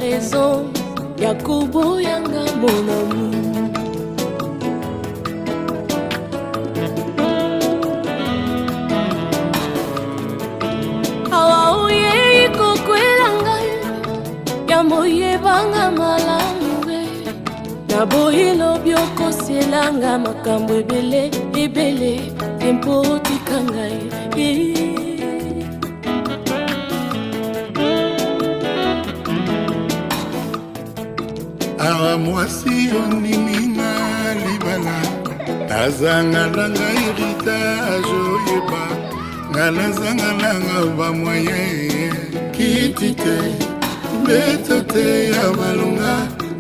raison Yakubo yanga mon amour. Awa oye ikokwela ngai Yamoye banga malambe Naboyi lobi okosielanga makambo ebele ebele Tempo otika ngai Awa mwasi onininga libala Nazanga langa héritage oyeba Ngalazanga langa bamwaye Kitite Betote ya balunga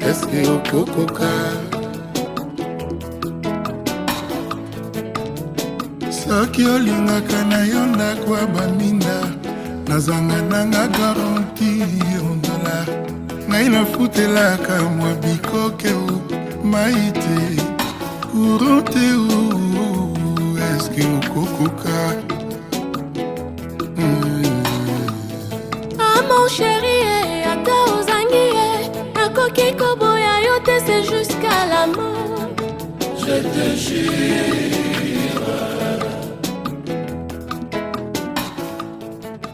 Eske okokoka Soki olingaka na yo ndako ya baminda Nazanga nanga garanti ondola Ngai nafutelaka mwa bikoke o maite Kurante o eske okokoka Ah mon chéri, ata ozangi nakoki koboya yo te c'est jusqu'à la mort. Je te jure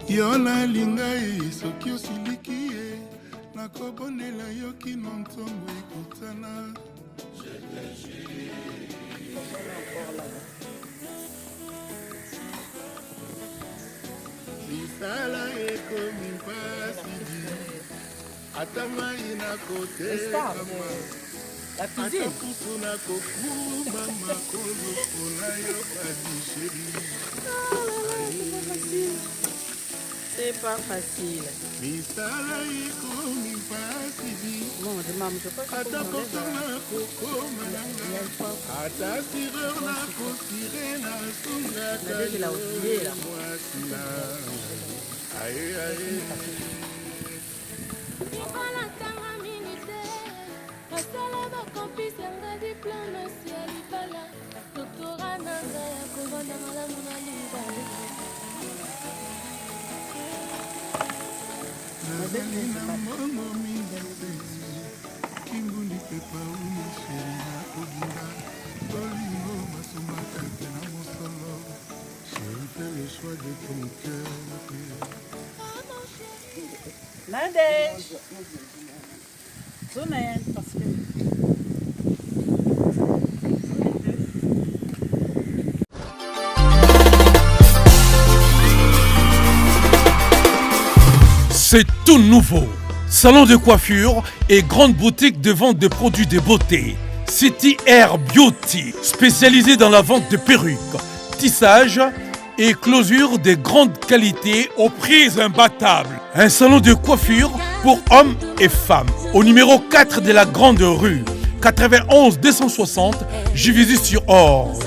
Yo nalinga soki osiliki nakobonela yo kino ntongo ekutana. Je te jure Lisala ekomi mpasi ata mai nakotelama ata kutu nakokuma makolo mpona yo badisheri. C'est pas facile. Misala ekomi mpasi Bon, je sais pas ata poto nakokoma nanga ata sireur nakosire nasungaka mwasi na aye aye Ibala tanga minute Basala bakompisi yanga diplomasi ya libala Doktora nanga ya kovanda malamu na libala Nazali na mbongo mingi Kingundi pepa uni sheri na kobunda Bolingo masomaka te na mosolo Chéri fais le choix de ton cœur Nadège. Zone, parce que... C'est tout nouveau. Salon de coiffure et grande boutique de vente de produits de beauté. City Air Beauty, spécialisé dans la vente de perruques, tissage et closure de grande qualité au prix imbattable. Un salon de coiffure pour hommes et femmes. Au numéro 4 de la Grande Rue, 91 260 Juvisy-sur-Orge.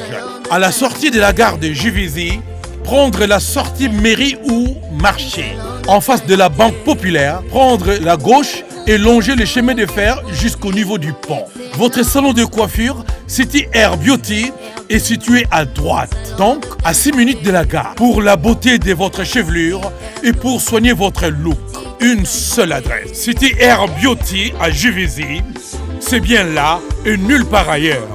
À la sortie de la gare de Juvisy, prendre la sortie mairie ou marché. En face de la Banque Populaire, prendre la gauche et longer le chemin de fer jusqu'au niveau du pont. Votre salon de coiffure, City Air Beauty, est situé à droite, donc à 6 minutes de la gare. Pour la beauté de votre chevelure et pour soigner votre look, une seule adresse. City Air Beauty à Juvisy, c'est bien là et nulle part ailleurs.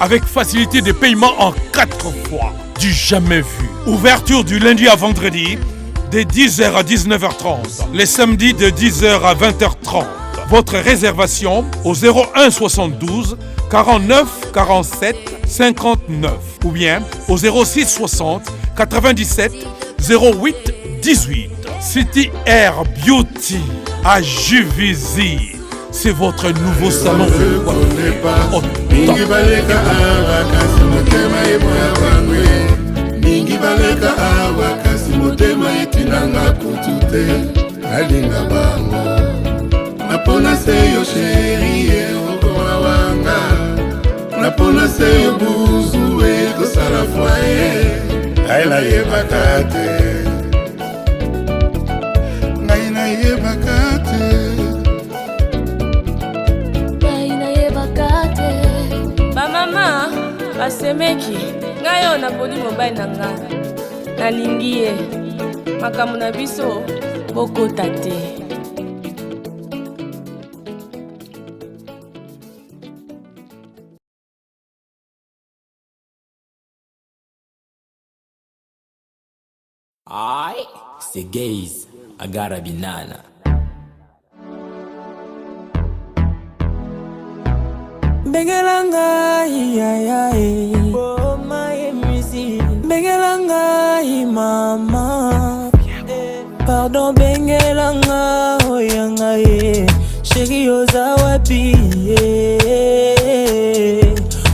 Avec facilité de paiement en 4 fois. Du jamais vu. Ouverture du lundi à vendredi, de 10h à 19h30. Les samedis de 10h à 20h30. Votre réservation au 01 72 49 47 59 ou bien au 06 60 97 08 18. City Air Beauty à Juvisy. C'est votre nouveau salon de coiffure. Mingi baleka awa kasi motema etinanga kutu te alinga bango napona se yo sheri okoma wanga napona se yo buzu ekosala foye ngai nayebaka te ngai nayebaka te ngai nayebaka te bamama basemeki ngai oyo naponi mobali na nga nalingi ye makambo na biso bokota te Aïe, c'est gaze, agara binana. Bengelanga ay oh my music Bengelanga mama Pardon bengelanga oyanga Chéri oza wapi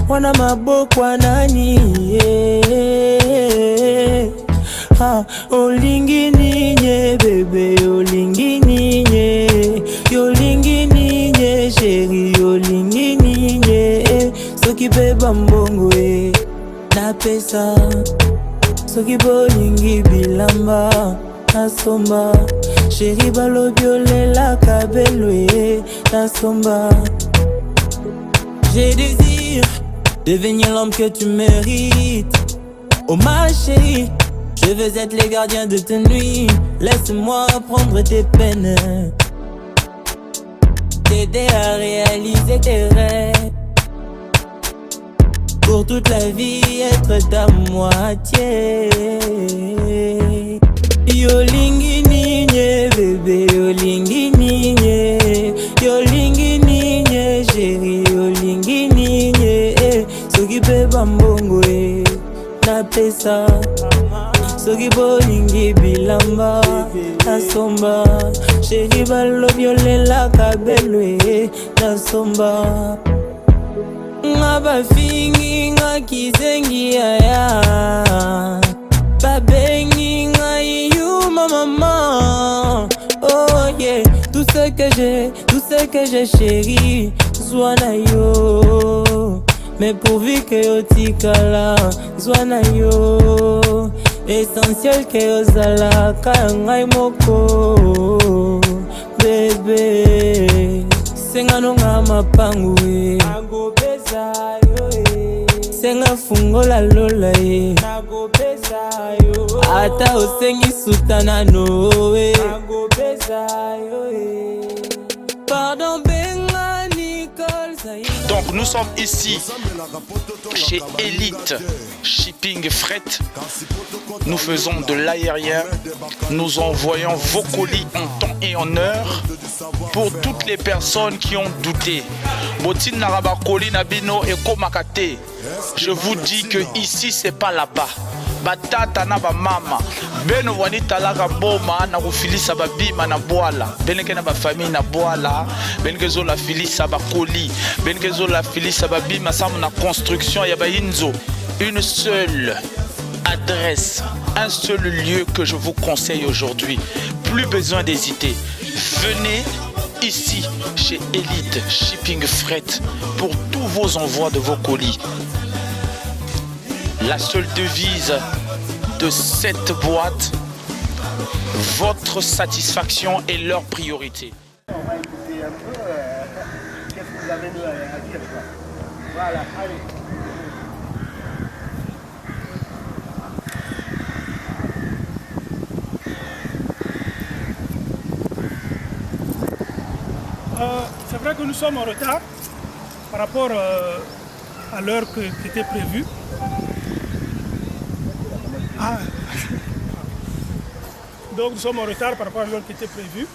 Wana maboko nani Olingi ninye bébé olingi ninye Yolingi ninye chéri olingi ninye Soki pe bambongo na pesa Soki bolingi bilamba nasomba Chéri balobi olela kabelo nasomba J'ai désir devenir l'homme que tu mérites Oh ma chérie, je veux être les gardiens de tes nuits. Laisse-moi prendre tes peines, t'aider à réaliser tes rêves. Pour toute la vie, être ta moitié. Yolingi ninye, bébé, yolingi ninye. Yolingi ninye, chérie, yolingi ninye. Soki pe bambongo na pesa Soki bolingi bilamba nasomba Chéri balobi olela kabelo nasomba Nga bafingi nga kizengi aya Babengi nga yuma mama Oh yeah, tout ce que j'ai chéri Zwana yo Mais pourvu que yo tikala Zwana yo Essentiel que yo zala Kaya ngai moko Bébé Senga nonga mapangu Nago pesa yo Senga fungola lola Nago pesa yo Ata osengi sutana no Nago pesa yo Pardon benga Nicole Zaïna. Donc nous sommes ici chez Elite Shipping Fret. Nous faisons de l'aérien. Nous envoyons vos colis en temps et en heure. Pour toutes les personnes qui ont douté. Je vous dis que ici c'est pas là-bas. Batata na ba mama beno wani talaka boma na kufilisa babima na boala beneke na ba famille na boala beneke zo la filisa ba koli beneke zo la filisa babima samu na construction ya ba inzo. Une seule adresse, un seul lieu que je vous conseille aujourd'hui. Plus besoin d'hésiter. Venez ici chez Elite Shipping Fret pour tous vos envois de vos colis. La seule devise de cette boîte, votre satisfaction est leur priorité. On va écouter un peu qu'est-ce que vous avez à dire. Voilà, allez. C'est vrai que nous sommes en retard par rapport à l'heure qui était prévue. Donc nous sommes en retard par rapport à l'heure qui était prévue.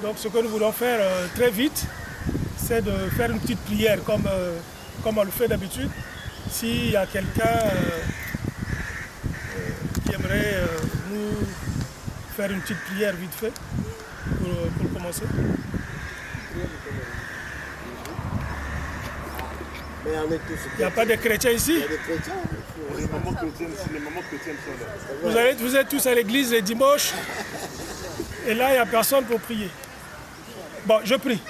Donc ce que nous voulons faire très vite, c'est de faire une petite prière comme on le fait d'habitude. S'il y a quelqu'un qui aimerait nous faire une petite prière vite fait pour commencer. Il n'y a pas de chrétiens ici. Vous êtes tous à l'église les dimanches. Et là, il n'y a personne pour prier. Bon, je prie.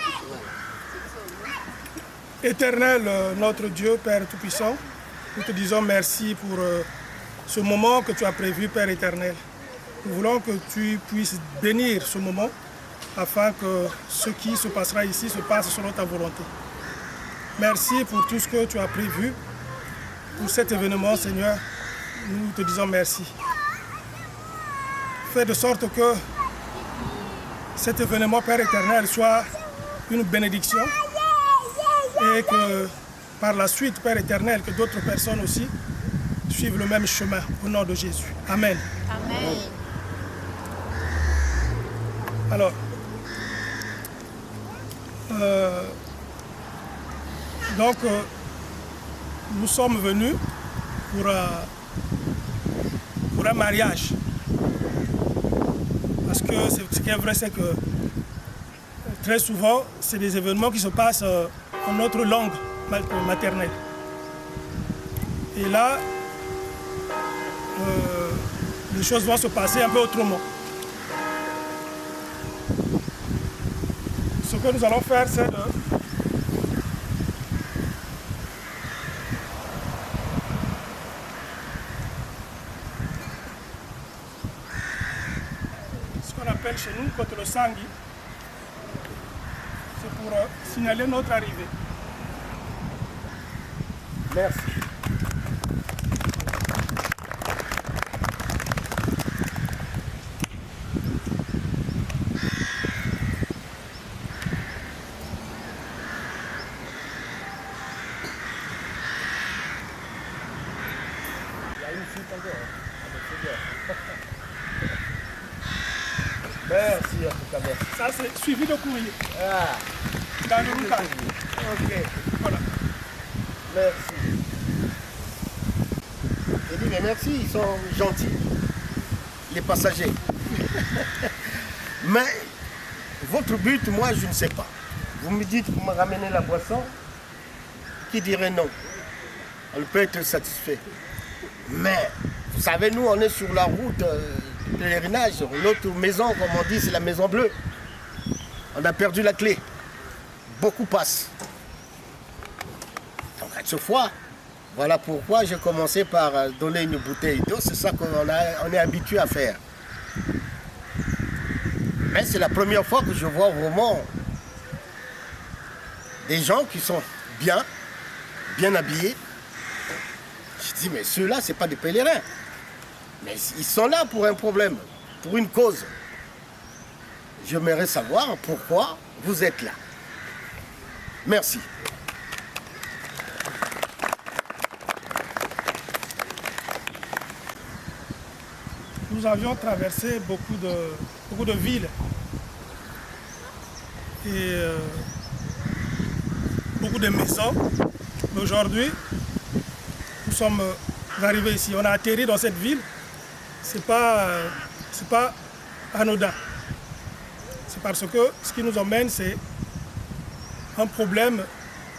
Éternel, notre Dieu, Père Tout-Puissant, nous te disons merci pour ce moment que tu as prévu, Père éternel. Nous voulons que tu puisses bénir ce moment afin que ce qui se passera ici se passe selon ta volonté. Merci pour tout ce que tu as prévu, pour cet événement, Seigneur. Nous te disons merci. Fais de sorte que cet événement, Père éternel, soit une bénédiction et que par la suite, Père éternel, que d'autres personnes aussi suivent le même chemin au nom de Jésus. Amen. Amen. Alors, donc, nous sommes venus pour un mariage. Parce que ce qui est vrai, c'est que très souvent, c'est des événements qui se passent en notre langue maternelle. Et là, les choses vont se passer un peu autrement. Ce que nous allons faire, c'est de... ce qu'on appelle chez nous contre le sangui. C'est pour signaler notre arrivée. Merci. Merci en tout cas, merci. Ça, c'est suivi de courrier. Ah, Dans le Rouka. ok, Voilà. merci. Et dit, mais merci, ils sont gentils, les passagers. Mais votre but, moi, je ne sais pas. Vous me dites, vous me ramenez la boisson, qui dirait non? On peut être satisfait. Mais, vous savez, nous, on est sur la route du pèlerinage. Notre maison, comme on dit, c'est la maison bleue. On a perdu la clé. Beaucoup passent. Donc, à ce fois, voilà pourquoi j'ai commencé par donner une bouteille d'eau. C'est ça qu'on est habitué à faire. Mais c'est la première fois que je vois vraiment des gens qui sont bien habillés. Je dis, mais ceux-là, ce n'est pas des pèlerins. Mais ils sont là pour un problème, pour une cause. J'aimerais savoir pourquoi vous êtes là. Merci. Nous avions traversé beaucoup de villes et beaucoup de maisons. Mais aujourd'hui, nous sommes arrivés ici. On a atterri dans cette ville. C'est pas anodin. C'est parce que ce qui nous emmène, c'est un problème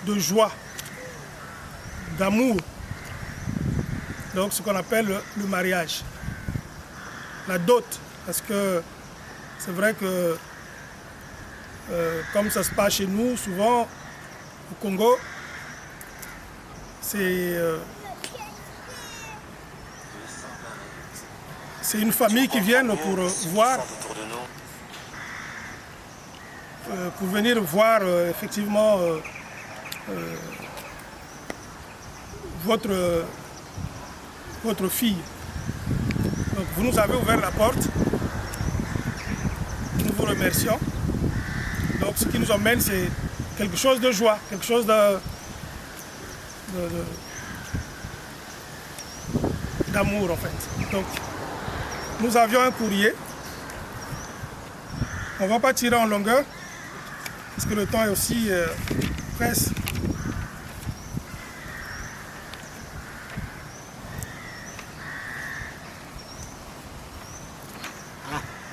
de joie, d'amour. Donc ce qu'on appelle le mariage. La dot, parce que c'est vrai que comme ça se passe chez nous, souvent au Congo, c'est une famille qui vient pour venir voir effectivement votre fille. Donc vous nous avez ouvert la porte. Nous vous remercions. Donc ce qui nous emmène, c'est quelque chose de joie, quelque chose d'amour en fait. Donc nous avions un courrier. On ne va pas tirer en longueur parce que le temps est aussi presse.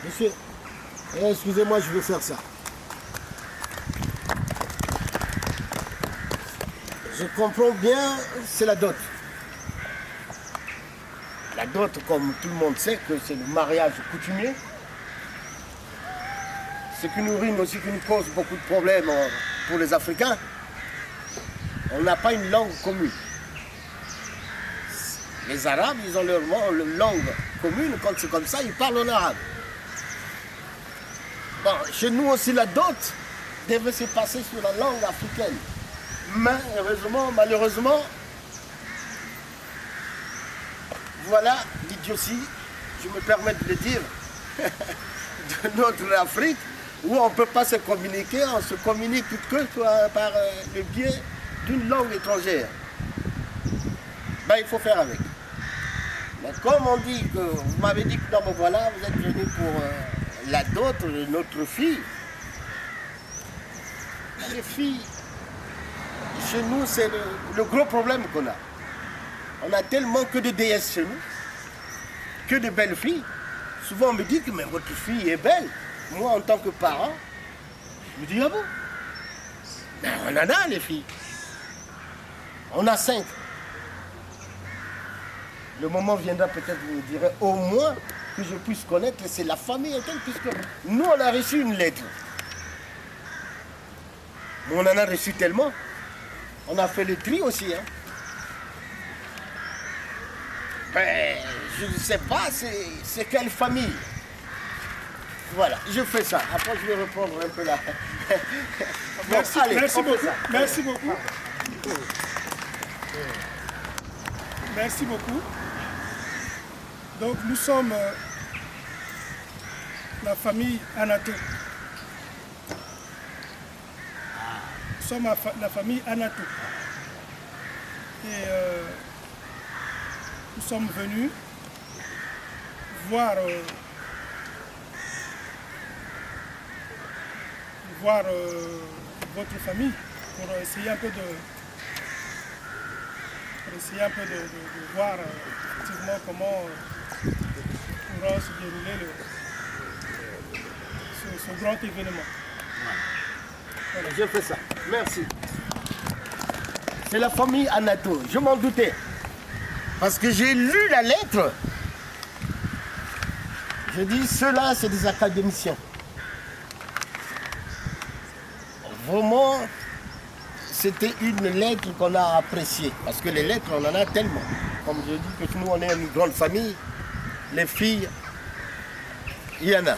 Monsieur, excusez-moi, je vais faire ça. Je comprends bien, c'est la dot. La dot, comme tout le monde sait, que c'est le mariage coutumier. Ce qui nous rime aussi, qui nous cause beaucoup de problèmes pour les Africains. On n'a pas une langue commune. Les Arabes, ils ont leur langue commune. Quand c'est comme ça, ils parlent en arabe. Bon, chez nous aussi, la dot devait se passer sur la langue africaine. Mais malheureusement, voilà l'idiotie, je me permets de le dire, de notre Afrique, où on ne peut pas se communiquer, on se communique que par le biais d'une langue étrangère. Ben, il faut faire avec. Mais comme on dit que, vous m'avez dit que non, ben voilà, vous êtes venu pour la dot de notre fille. Les filles, chez nous, c'est le gros problème qu'on a. On a tellement que de déesses chez nous, que de belles filles. Souvent, on me dit que mais votre fille est belle. Moi, en tant que parent, je me dis, ah bon? Ben, on en a, les filles. On a 5. Le moment viendra peut-être, vous me direz, au moins que je puisse connaître, c'est la famille telle, puisque nous, on a reçu une lettre. Mais on en a reçu tellement. On a fait le tri aussi. Hein. Ben, je ne sais pas, c'est quelle famille. Voilà, je fais ça. Après, je vais reprendre un peu là. Merci, allez, merci on fait beaucoup. ça. Merci beaucoup. Merci beaucoup. Donc nous sommes la famille Anato. Nous sommes la famille Anato. Et nous sommes venus voir votre famille pour essayer un peu de voir effectivement comment pourra se dérouler ce grand événement. Voilà, je fais ça. Merci. C'est la famille Anato. Je m'en doutais. Parce que j'ai lu la lettre. Je dis, ceux-là, c'est des académiciens. Vraiment, c'était une lettre qu'on a appréciée. Parce que les lettres, on en a tellement. Comme je dis que nous, on est une grande famille. Les filles, il y en a.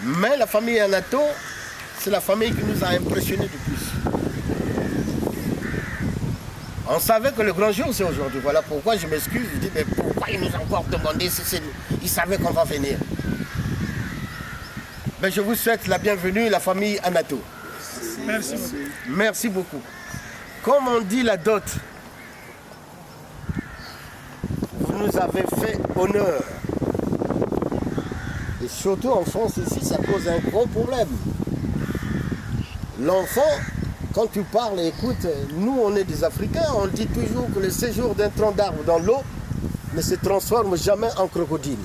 Mais la famille Anato, c'est la famille qui nous a impressionnés de plus. On savait que le grand jour, c'est aujourd'hui. Voilà pourquoi je m'excuse. Je dis, mais pourquoi ils nous ont encore demandé si c'est nous? Ils savaient qu'on va venir. Mais je vous souhaite la bienvenue, la famille Anato. Merci beaucoup. Merci beaucoup. Comme on dit la dot, vous nous avez fait honneur. Et surtout en France, ici, ça cause un gros problème. L'enfant, quand tu parles, écoute, nous on est des Africains, on dit toujours que le séjour d'un tronc d'arbre dans l'eau ne se transforme jamais en crocodile.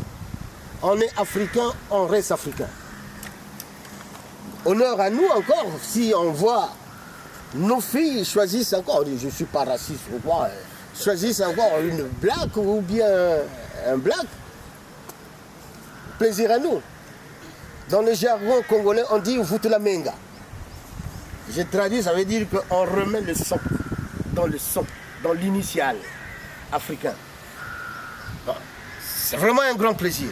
On est africain, on reste africain. Honneur à nous encore, si on voit nos filles choisissent encore, je ne suis pas raciste ou quoi, choisissent encore une black ou bien un black. Plaisir à nous. Dans le jargon congolais, on dit voute la menga. Je traduis, ça veut dire qu'on remet le son, dans l'initial africain. Bon, c'est vraiment un grand plaisir.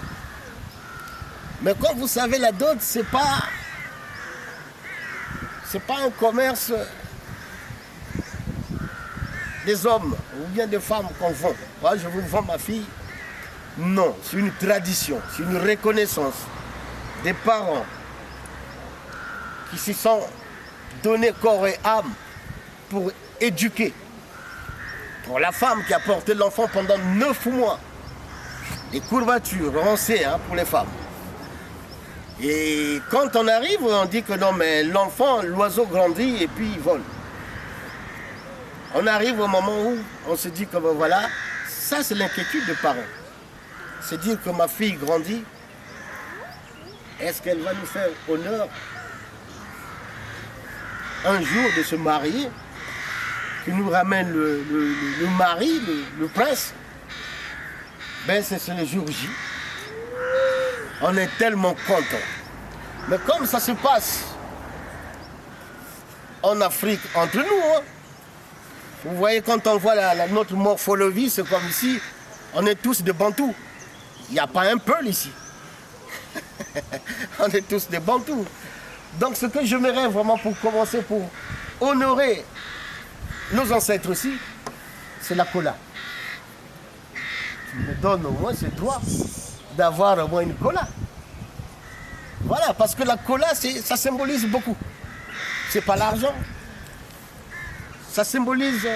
Mais comme vous savez, la dot, c'est pas un commerce des hommes ou bien des femmes qu'on vend. Moi, je vous vends ma fille. Non, c'est une tradition, c'est une reconnaissance des parents qui se sont donnés corps et âme pour éduquer. Pour la femme qui a porté l'enfant pendant 9 mois. Des courbatures, on sait, hein, pour les femmes. Et quand on arrive, on dit que non, mais l'enfant, l'oiseau grandit et puis il vole. On arrive au moment où on se dit que ben voilà, ça c'est l'inquiétude des parents. C'est dire que ma fille grandit, est-ce qu'elle va nous faire honneur un jour de se marier, qui nous ramène le mari, le prince? Ben c'est le jour J. On est tellement contents. Mais comme ça se passe en Afrique entre nous, hein, vous voyez quand on voit notre morphologie, c'est comme ici, on est tous des Bantous. Il n'y a pas un peul ici. On est tous des Bantous. Donc ce que j'aimerais vraiment pour commencer, pour honorer nos ancêtres aussi, c'est la cola. Tu me donnes au moins ce droit d'avoir au moins une cola. Voilà, parce que la cola, ça symbolise beaucoup. C'est pas l'argent. Ça symbolise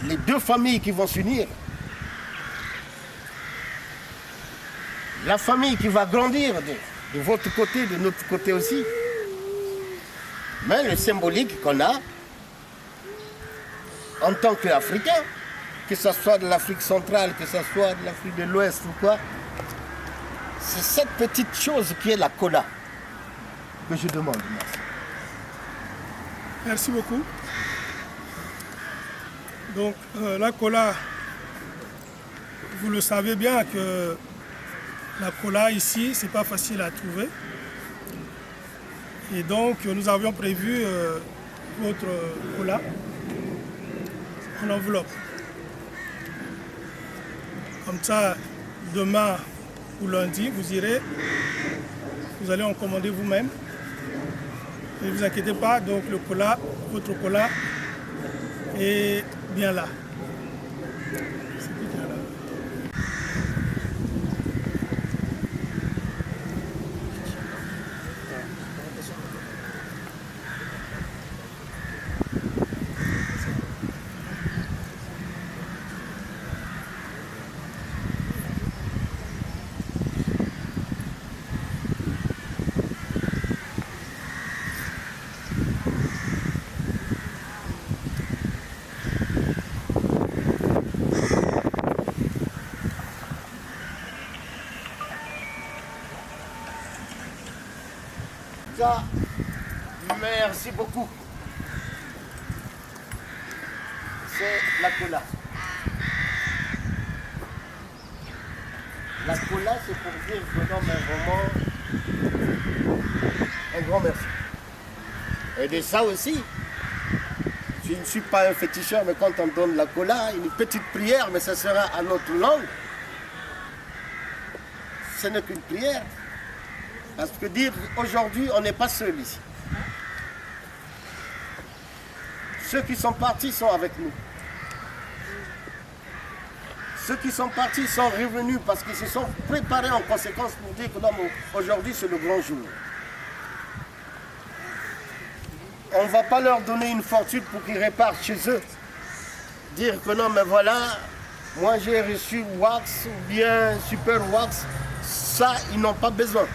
les deux familles qui vont s'unir. la famille qui va grandir de votre côté, de notre côté aussi. Mais le symbolique qu'on a en tant qu'Africain, que ce soit de l'Afrique centrale, que ce soit de l'Afrique de l'Ouest ou quoi, c'est cette petite chose qui est la cola que je demande. Merci. Merci beaucoup. Donc la cola, vous le savez bien que la cola ici, c'est pas facile à trouver. Et donc nous avions prévu votre cola en enveloppe. Comme ça, demain ou lundi, vous irez, vous allez en commander vous-même. Ne vous inquiétez pas, donc le cola, votre cola est bien là. C'est bien là. Ça, merci beaucoup. C'est la cola. La cola, c'est pour dire que non, mais vraiment, un grand merci. Et de ça aussi, je ne suis pas un féticheur, mais quand on donne la cola, une petite prière, mais ça sera à notre langue. Ce n'est qu'une prière. Parce que dire aujourd'hui, on n'est pas seul ici. Ceux qui sont partis sont avec nous. Ceux qui sont partis sont revenus parce qu'ils se sont préparés en conséquence pour dire que non, aujourd'hui c'est le grand jour. On ne va pas leur donner une fortune pour qu'ils repartent chez eux. Dire que non, mais voilà, moi j'ai reçu Wax ou bien Super Wax. Ça, ils n'ont pas besoin.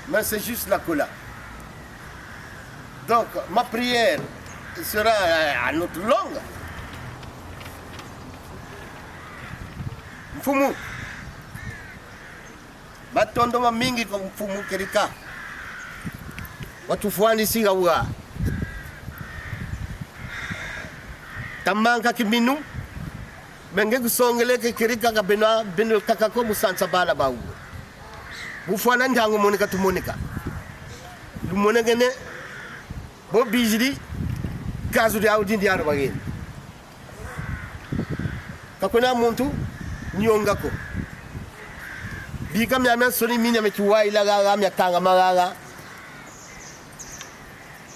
Mais c'est juste la cola. Donc, ma prière sera à notre langue. Mfumu. Batondo ma mingi kwa mfumu kerika. Watu fuani singa uga. Tamanga kiminu. Menge kusongele ke kerika ka beno kakako musansa bala ba uga. Bufwana njango monika tumonika. Lumonega ne bo bijidi kazu de audi ndiano bageni. Kakona muntu nyonga ko. Bika mya soni minya mechuwa ilaga mya kanga magaga.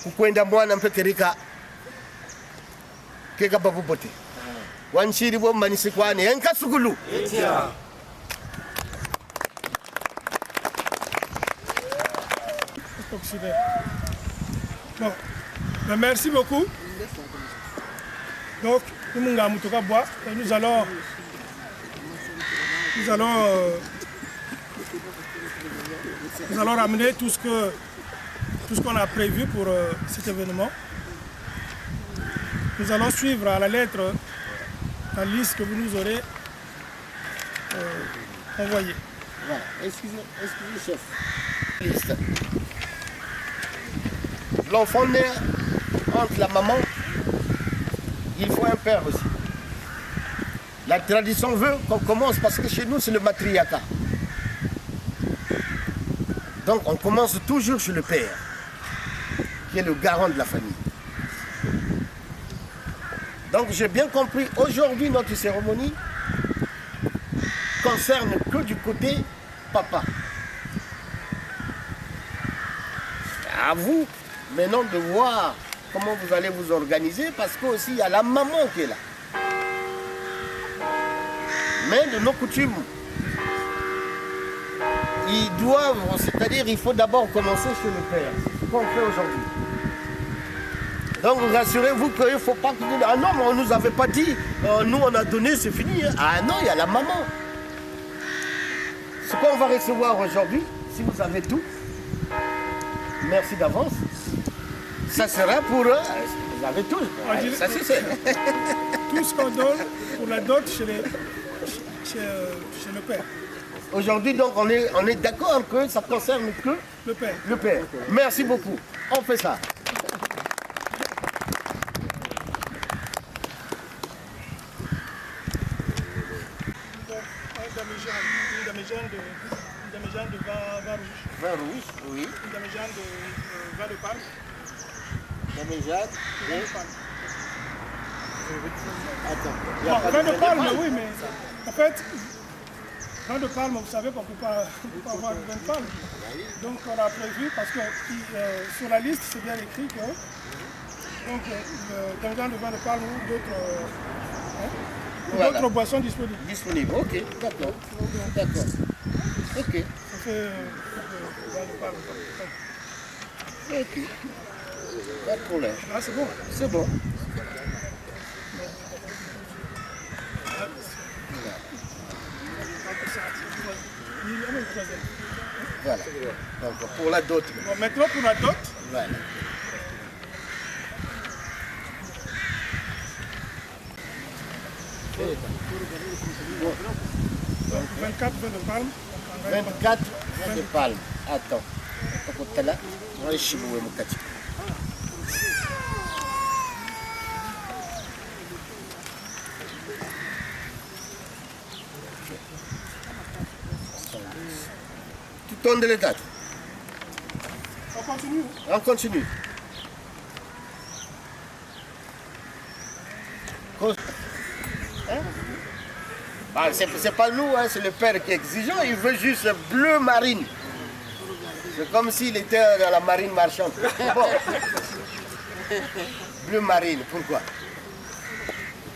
Kukwenda mwana mpekerika keka babu bote. Wanshiri bo manisi kwane enka sugulu. Etia. Bon, ben merci beaucoup. Donc, nous allons ramener tout ce qu'on a prévu pour cet événement. Nous allons suivre à la lettre la liste que vous nous aurez envoyée. Voilà, excusez chef. Liste. L'enfant né entre la maman, il faut un père aussi. La tradition veut qu'on commence parce que chez nous c'est le matriarcat. Donc on commence toujours chez le père, qui est le garant de la famille. Donc j'ai bien compris, aujourd'hui notre cérémonie concerne que du côté papa. À vous maintenant de voir comment vous allez vous organiser parce qu'aussi il y a la maman qui est là. Mais de nos coutumes, ils doivent, c'est-à-dire il faut d'abord commencer chez le père, ce qu'on fait aujourd'hui. Donc rassurez-vous qu'il ne faut pas que vous dites, ah non, mais on ne nous avait pas dit, nous on a donné, c'est fini. Ah non, il y a la maman. ce qu'on va recevoir aujourd'hui, si vous avez tout, merci d'avance. Ça sera pour eux. Vous avez tout. Ça, c'est tout ce qu'on donne pour la dot chez le père. Aujourd'hui, donc, on est d'accord que ça concerne que le père. Le père. Merci beaucoup. On fait ça. Une demi-jeanne de vin rouge. Vin rouge, oui. Une demi-jeanne de vin de palme. Demi-jeanne Vin de palme. Attends. Vin de palme, oui, mais en fait, vin de palme, vous savez qu'on ne peut pas avoir de vin de palme. Donc on a prévu, parce que sur la liste, c'est bien écrit que donc, demi-jeanne de vin de palme ou d'autres boissons disponibles. Disponibles, ok, d'accord. D'accord. Ok. Ça fait vin de palme. Ok. Pas de problème. Ah, c'est bon. C'est bon. Voilà. Donc pour la dot. Bon, maintenant pour la dot. Voilà. Donc 24 vins de palme. 24 vins de palme. Attends. Là, on va chibouer mon kati. Tu tournes les dates. On continue. On continue. Hein? Ah, c'est pas nous, hein, c'est le père qui est exigeant, il veut juste bleu marine. C'est comme s'il était dans la marine marchande. Bon. Bleu marine, pourquoi?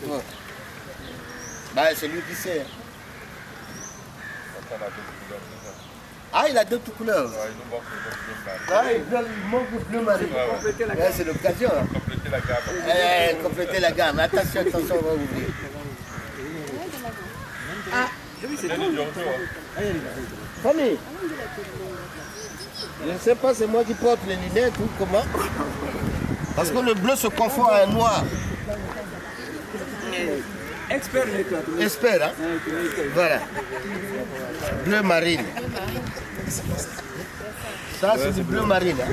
Bon. Bah, c'est lui qui sait. Ah, il a d'autres couleurs. Ah, il manque le bleu marine. Ouais, c'est l'occasion. Compléter la gamme. Compléter la gamme. Attention, attention, on va ouvrir. Ah, famille. Je ne sais pas, c'est moi qui porte les lunettes ou comment. Parce que le bleu se confond à un noir. Expert. Expert, hein? Voilà. Bleu marine. Ça, c'est du bleu marine. Hein?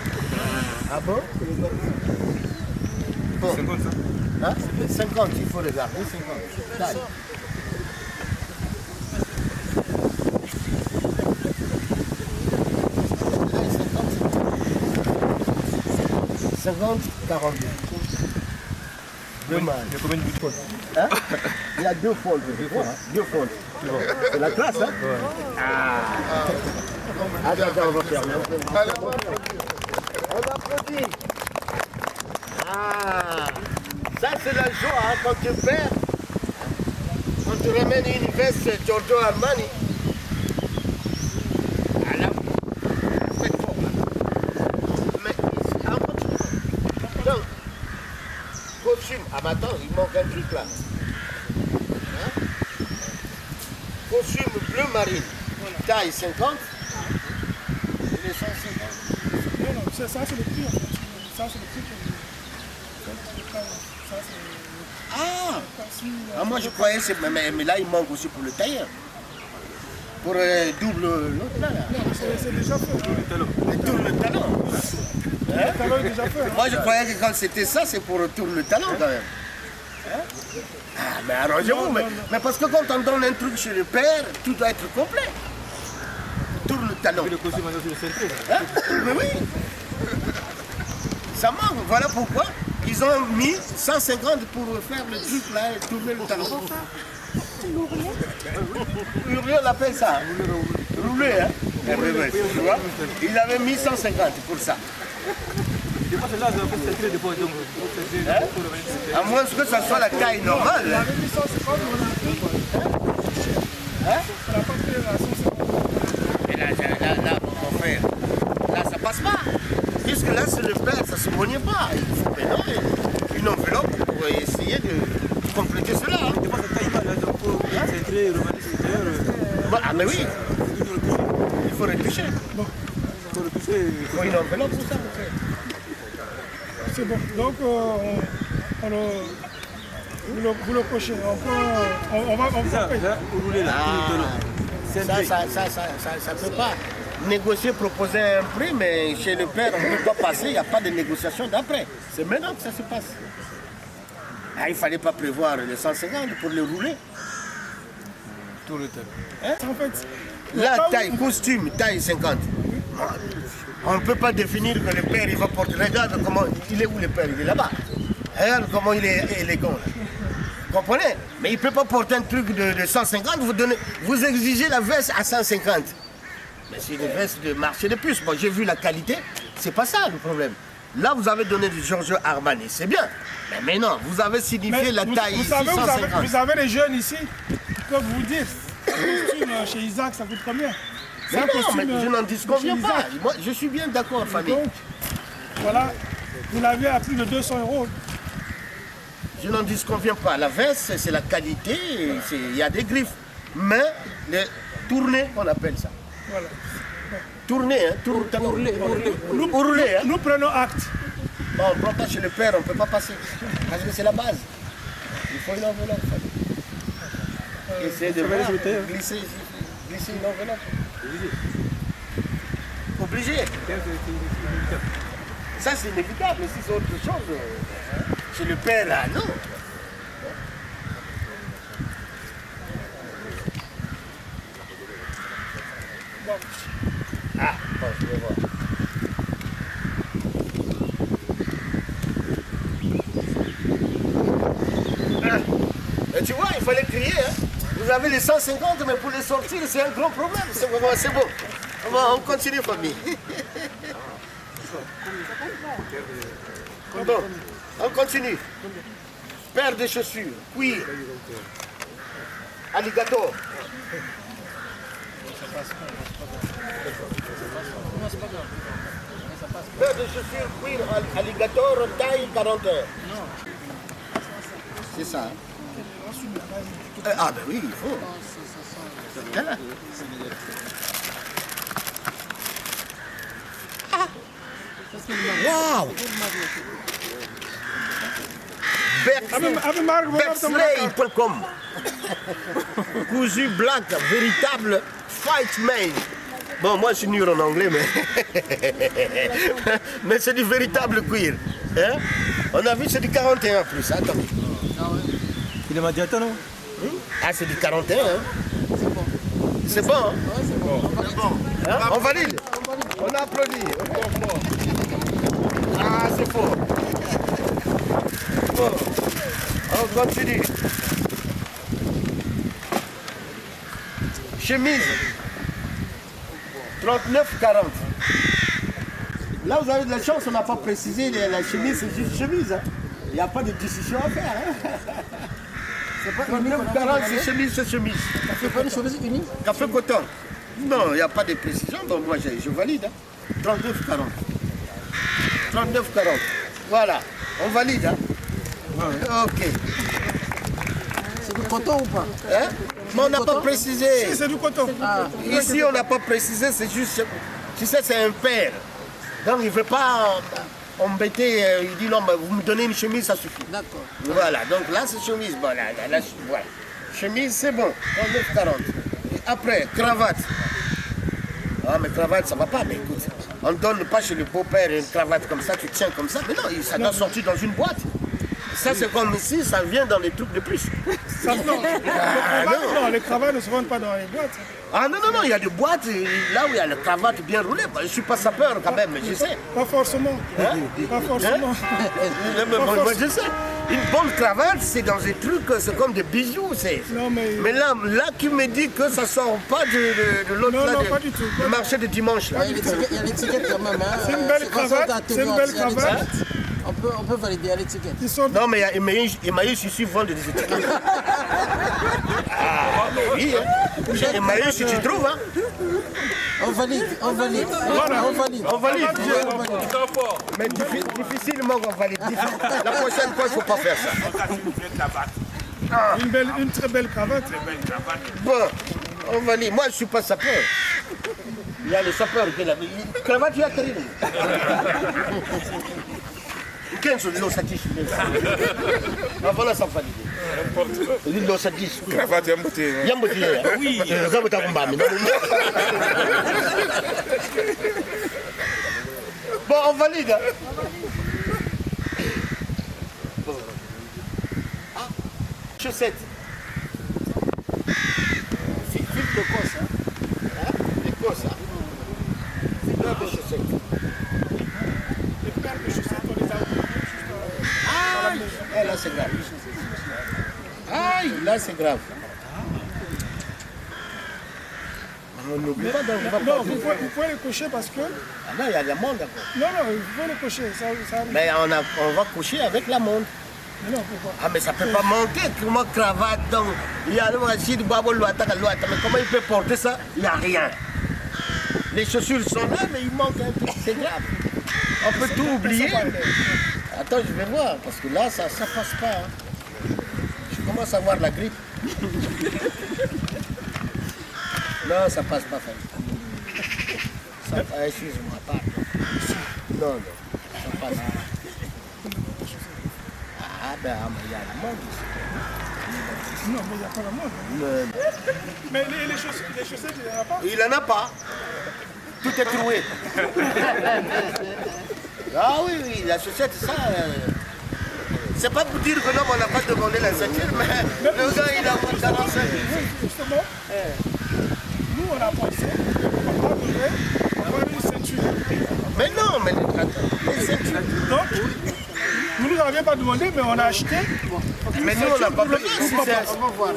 Ah bon? Bon. 50, ça? Hein? 50, il faut regarder. 50. Taille. 50, 42. Deux mâles. Il y a combien de fonds? Hein? Il y a deux fonds. Deux fonds. C'est la classe, hein? Ouais. Ah. Attends, on va fermer. On applaudit. Ah. Ça, c'est la joie, hein, quand tu perds. Quand tu ramènes une veste Giorgio Armani. Ah bah attends, il manque un truc là. Hein? Costume bleu marine, taille 50. Et les 150. Non, ça c'est le prix en fait. Ça c'est le prix que moi je croyais, mais là il manque aussi pour le tailleur. Pour double l'autre là. Non, c'est déjà fait. Le tourne le talon. Le talon est déjà fait. Moi je croyais que quand c'était ça, c'est pour tourner le talon quand même. Hein? Ah mais arrangez-vous, mais parce que quand on donne un truc chez le père, tout doit être complet. Tourne le talon. Hein? Mais oui. Ça manque, voilà pourquoi ils ont mis 150 pour faire le truc là et tourner le talon. Ouvrier, on appelle ça. Rouler, hein? Tu vois? Il avait mis 150 pour ça. Hein? À moins que ça soit la taille normale. Il avait mis 150, on a pris. Hein? On n'a pas pris la 150. Et là, mon frère, là, ça passe pas. Puisque là, c'est le père, ça se mogne pas. Il faut maintenant une enveloppe pour essayer de compléter cela. Hein? Ah, mais oui. faut retoucher. Bon. Il faut une enveloppe pour ça. C'est bon. Donc, vous le cochez. On va payer. Ça ne peut pas négocier, proposer un prix, mais chez le père, on ne peut pas passer, il n'y a pas de négociation d'après. C'est maintenant que ça se passe. Ah, il ne fallait pas prévoir les 150 pour le rouler. Tout le temps. Hein? En fait, la taille, costume, taille 50. On ne peut pas définir que le père, il va porter. Regarde comment, il est où le père? Il est là-bas. Regarde comment il est élégant. Là. Vous comprenez? Mais il ne peut pas porter un truc de 150, vous exigez la veste à 150. Mais c'est une veste de marché de puce. Bon, j'ai vu la qualité, c'est pas ça le problème. Là, vous avez donné du Giorgio Armani, c'est bien. Mais maintenant, vous avez signifié la taille ici, 150. Vous avez les jeunes ici qui peuvent vous dire, un costume chez Isaac, ça coûte combien? Mais non, mais je n'en disconviens pas. Moi, je suis bien d'accord, famille. Donc, voilà, vous l'avez à plus de 200 €. Je n'en disconviens pas. La veste, c'est la qualité, il y a des griffes. Mais les tournées, on appelle ça. Voilà. Tourner, hein, ourler. Hein. Nous prenons acte. Bon, on ne prend pas chez le père, on ne peut pas passer. Parce que c'est la base. Il faut une enveloppe. Essayez de glisser une enveloppe. Obligé. Ça, c'est inévitable. Si c'est autre chose, chez le père, là, non. Ah, bon, je vais voir. Et tu vois, il fallait crier. Hein. Vous avez les 150, mais pour les sortir, c'est un grand problème. C'est bon. On continue, famille. Bon, on continue. Paire de chaussures, cuir, alligator. Paire de chaussures, cuir, alligator, taille 40 heures. C'est ça. Hein? Ah ben oui, il faut. Voilà. Wow! Bexley.com. Cousu black, véritable fight made. Bon, moi je suis nul en anglais, mais c'est du véritable cuir. Hein? On a vu, c'est du 41 plus. Attends. Il est Madiata, non? Ah, c'est du 41. Hein? C'est bon. Hein? C'est bon. Hein? On valide. On applaudit. Ah, c'est fort. Bon. On continue. Chemise. 39,40. Là, vous avez de la chance, on n'a pas précisé. La chemise, c'est juste chemise. Hein? Il n'y a pas de décision à faire. Hein? C'est pas 39,40, c'est chemise, c'est chemise. C'est pas une chemise unique? Café coton. Non, il n'y a pas de précision, donc moi je valide. Hein. 39,40. 39,40. Voilà, on valide. Hein. Ok. C'est du coton ou pas? Hein? Mais on n'a pas précisé. Si, c'est du coton. Ah. Ici, on n'a pas précisé, c'est juste. Tu sais, c'est un père. Donc il ne veut pas embêter. Il dit non, mais vous me donnez une chemise, ça suffit. D'accord. Voilà, donc là, c'est chemise. Bon, là, voilà. Chemise, c'est bon. 39,40. Et après, cravate. Ah, mais cravate, ça ne va pas, mais écoute. On ne donne pas chez le beau-père une cravate comme ça, tu tiens comme ça. Mais non, ça doit sortir dans une boîte. Ça, c'est comme ici, ça vient dans les trucs de plus. Non, les cravates ne se vendent pas dans les boîtes. Ah non, il y a des boîtes là où il y a la cravate bien roulée. Je ne suis pas sapeur quand même, mais je sais. Pas forcément. Hein? Pas forcément. Moi, je sais. Une bonne cravate, c'est dans des trucs, c'est comme des bijoux. Non, mais là, qui me dit que ça ne sort pas de l'autre non, là, pas du tout. Le marché de dimanche. Là. Il y a l'étiquette quand même. Hein. C'est une belle cravate. C'est une belle cravate. On peut valider à l'étiquette. Non, mais Emmaüs ici vendent des étiquettes. Ah, oui, hein. Chez Emmaüs, si tu trouves, hein. On valide. Voilà, on valide. Mais difficilement on valide. La prochaine fois, il ne faut pas faire ça. Une très belle cravate. Bon, on valide. Moi, je ne suis pas sapeur. Il y a le sapeur qui est là. Cravate, tu as atterri. Quel sont les losatis? Voilà, ça va dire. Les losatis. Cravate, il y a un beauté. Il y a un beauté. Oui. Bon, on valide. Chaussettes. Fil de cosse, hein? Les cosses, hein? Fil de chaussettes. Les paires de chaussettes, on les a oubliées. Ah, là c'est grave. Aïe, là c'est grave. On n'oublie pas d'avoir. Non, vous pouvez les cocher parce que... Ah non, il y a l'amende encore. Non, vous pouvez les cocher. Ça... Mais on va coucher avec l'amende. Mais non, pourquoi? Ah, mais ça ne peut pas manquer. Comment cravate, donc il y a le Rachid Babo Louata, mais comment il peut porter ça? Il n'y a rien. Les chaussures sont là, mais il manque un truc. C'est grave. On peut tout oublier. Attends, je vais voir, parce que là, ça ne passe pas. Hein. Je commence à avoir la grippe. Non, ça passe pas, Fanny. Excuse-moi, pardon. Non, ça passe pas. Ah ben, il y a la mode ici. Non, mais il n'y a pas la mode. Mais les chaussettes, il n'y en a pas? Il n'en a pas. Tout est troué. Ah oui, la chaussette, ça... c'est pas pour dire que l'homme n'a pas demandé la ceinture, mais le gars, il a 45 000. Justement, nous, on a pensé qu'on devrait avoir une ceinture. Mais non, mais les ceintures... Donc, vous ne nous aviez pas demandé, mais on a acheté. Mais nous, on n'a pas besoin. Si on va voir.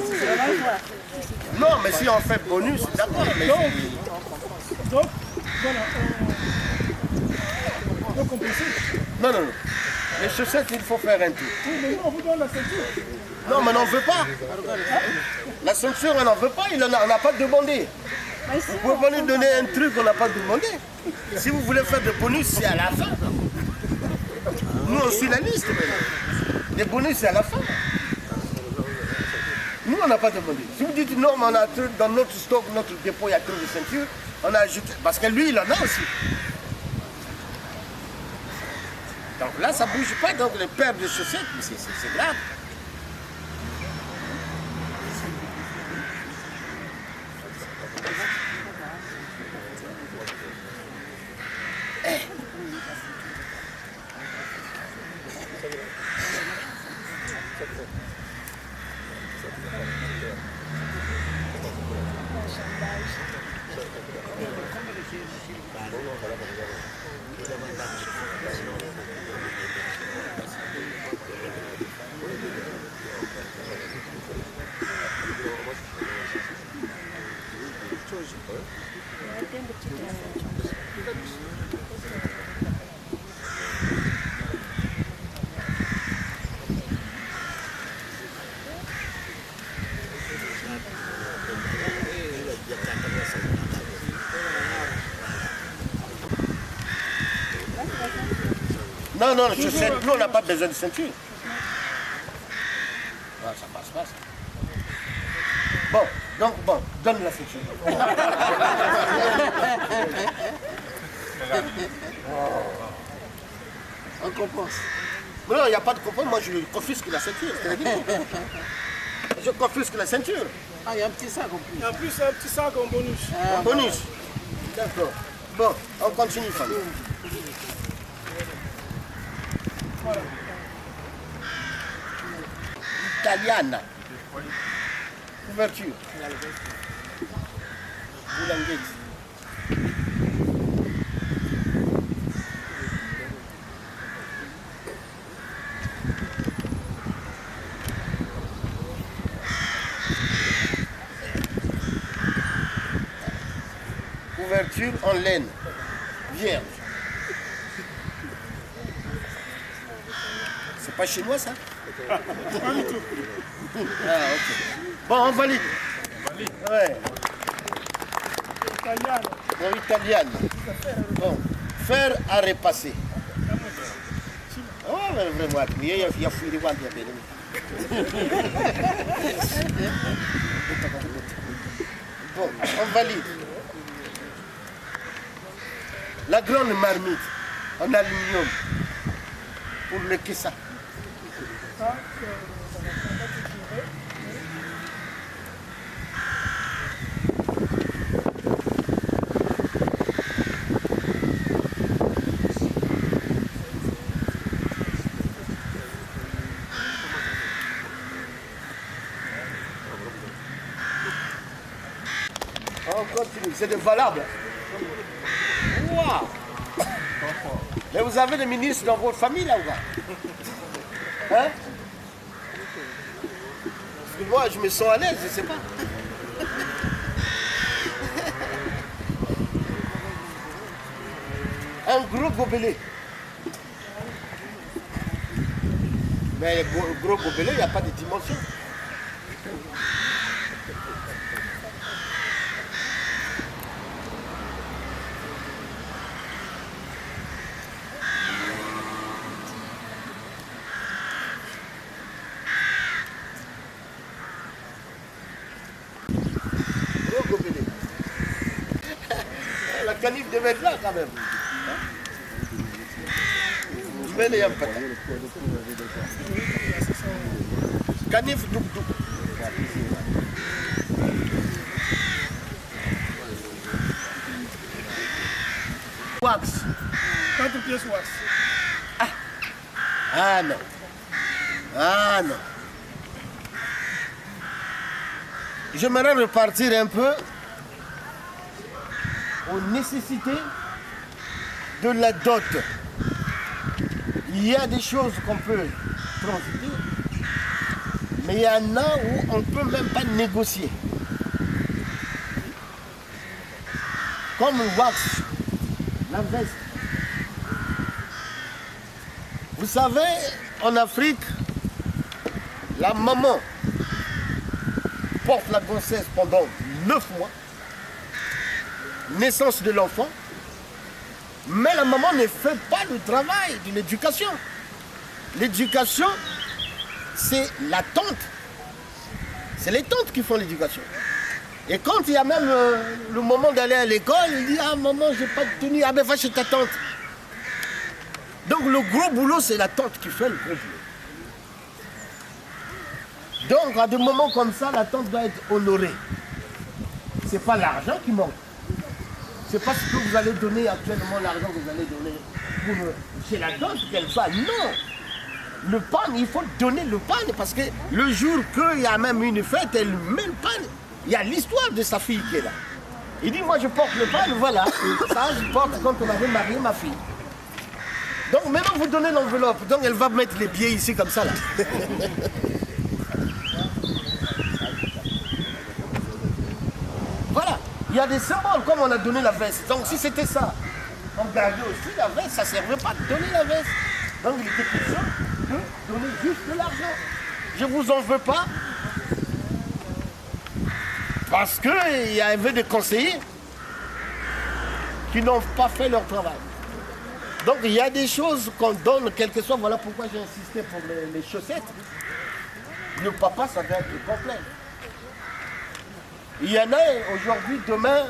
Non, mais si on fait bonus, d'accord. Donc, voilà. Donc, on peut essayer. Non. Les chaussettes, il faut faire un tour. Oui, mais nous, on vous donne la ceinture. Non, mais on n'en veut pas. La ceinture, on n'en veut pas. On n'a pas demandé. Vous pouvez pas nous donner un truc qu'on n'a pas demandé. Si vous voulez faire des bonus, c'est à la fin. Nous, on suit la liste maintenant. Les bonus, c'est à la fin. Nous, on n'a pas demandé. Si vous dites non, mais on a dans notre stock, notre dépôt, il y a trop de ceintures, on a ajouté. Parce que lui, il en a aussi. Donc là, ça ne bouge pas. Donc les paires de chaussettes, c'est grave. Non, chaussettes, nous on n'a pas besoin de ceinture. Ah, ça passe pas ça. Bon, donne la ceinture. On compense. Non, il n'y a pas de compense, moi je confisque la ceinture. Je confisque la ceinture. Ah, il y a un petit sac en plus. Et en plus, un petit sac en bonus. En bonus. D'accord. Bon, on continue, famille. Voilà. Italiana. Couverture. Boulanguette. Couverture en laine. Vierge. C'est pas chinois ça? Pas du tout. Ah ok. Bon, on valide. Ouais. Italiano. Bon, italienne. Bon, fer à repasser. Oh, mais vraiment, il y a fouillé de voir bien. Bon, on valide. la grande marmite en aluminium pour le kessa. On continue, c'est valable. Wow. Mais vous avez des ministres dans votre famille là ou pas? Hein? Parce que moi je me sens à l'aise, je ne sais pas. Un gros gobelet. Mais le gros gobelet, il n'y a pas de dimension. La canif devait être là quand même. Mais il y a pas. Canif douk douk. Wax. 4 pièces wax. Ah non. Ah non. J'aimerais repartir un peu aux nécessités de la dot. Il y a des choses qu'on peut transiter, mais il y en a où on ne peut même pas négocier. Comme le wax, la veste. Vous savez, en Afrique, la maman porte la grossesse pendant 9 mois, naissance de l'enfant, mais la maman ne fait pas le travail de l'éducation. L'éducation, c'est la tante. C'est les tantes qui font l'éducation. Et quand il y a même le moment d'aller à l'école, il dit « Ah maman, je n'ai pas de tenue, ah ben va chez ta tante ». Donc le gros boulot, c'est la tante qui fait le gros boulot. Donc à des moments comme ça, la tante doit être honorée. Ce n'est pas l'argent qui manque. Ce n'est pas ce que vous allez donner actuellement, l'argent que vous allez donner pour, chez la tante, qu'elle soit. Non. Le pan, il faut donner le pan parce que le jour qu'il y a même une fête, elle met le pan. Il y a l'histoire de sa fille qui est là. Il dit, moi je porte le pan, voilà. Ça, je porte quand on avait marié ma fille. Donc maintenant, vous donnez l'enveloppe. Donc elle va mettre les billets ici comme ça là. Voilà. Il y a des symboles comme on a donné la veste. Donc si c'était ça, on gardait aussi la veste, ça ne servait pas de donner la veste. Donc il était question de donner juste de l'argent. Je ne vous en veux pas. Parce qu'il y avait des conseillers qui n'ont pas fait leur travail. Donc il y a des choses qu'on donne, quel que soit, voilà pourquoi j'ai insisté pour les chaussettes. Le papa, ça doit être complet. Il y en a aujourd'hui, demain,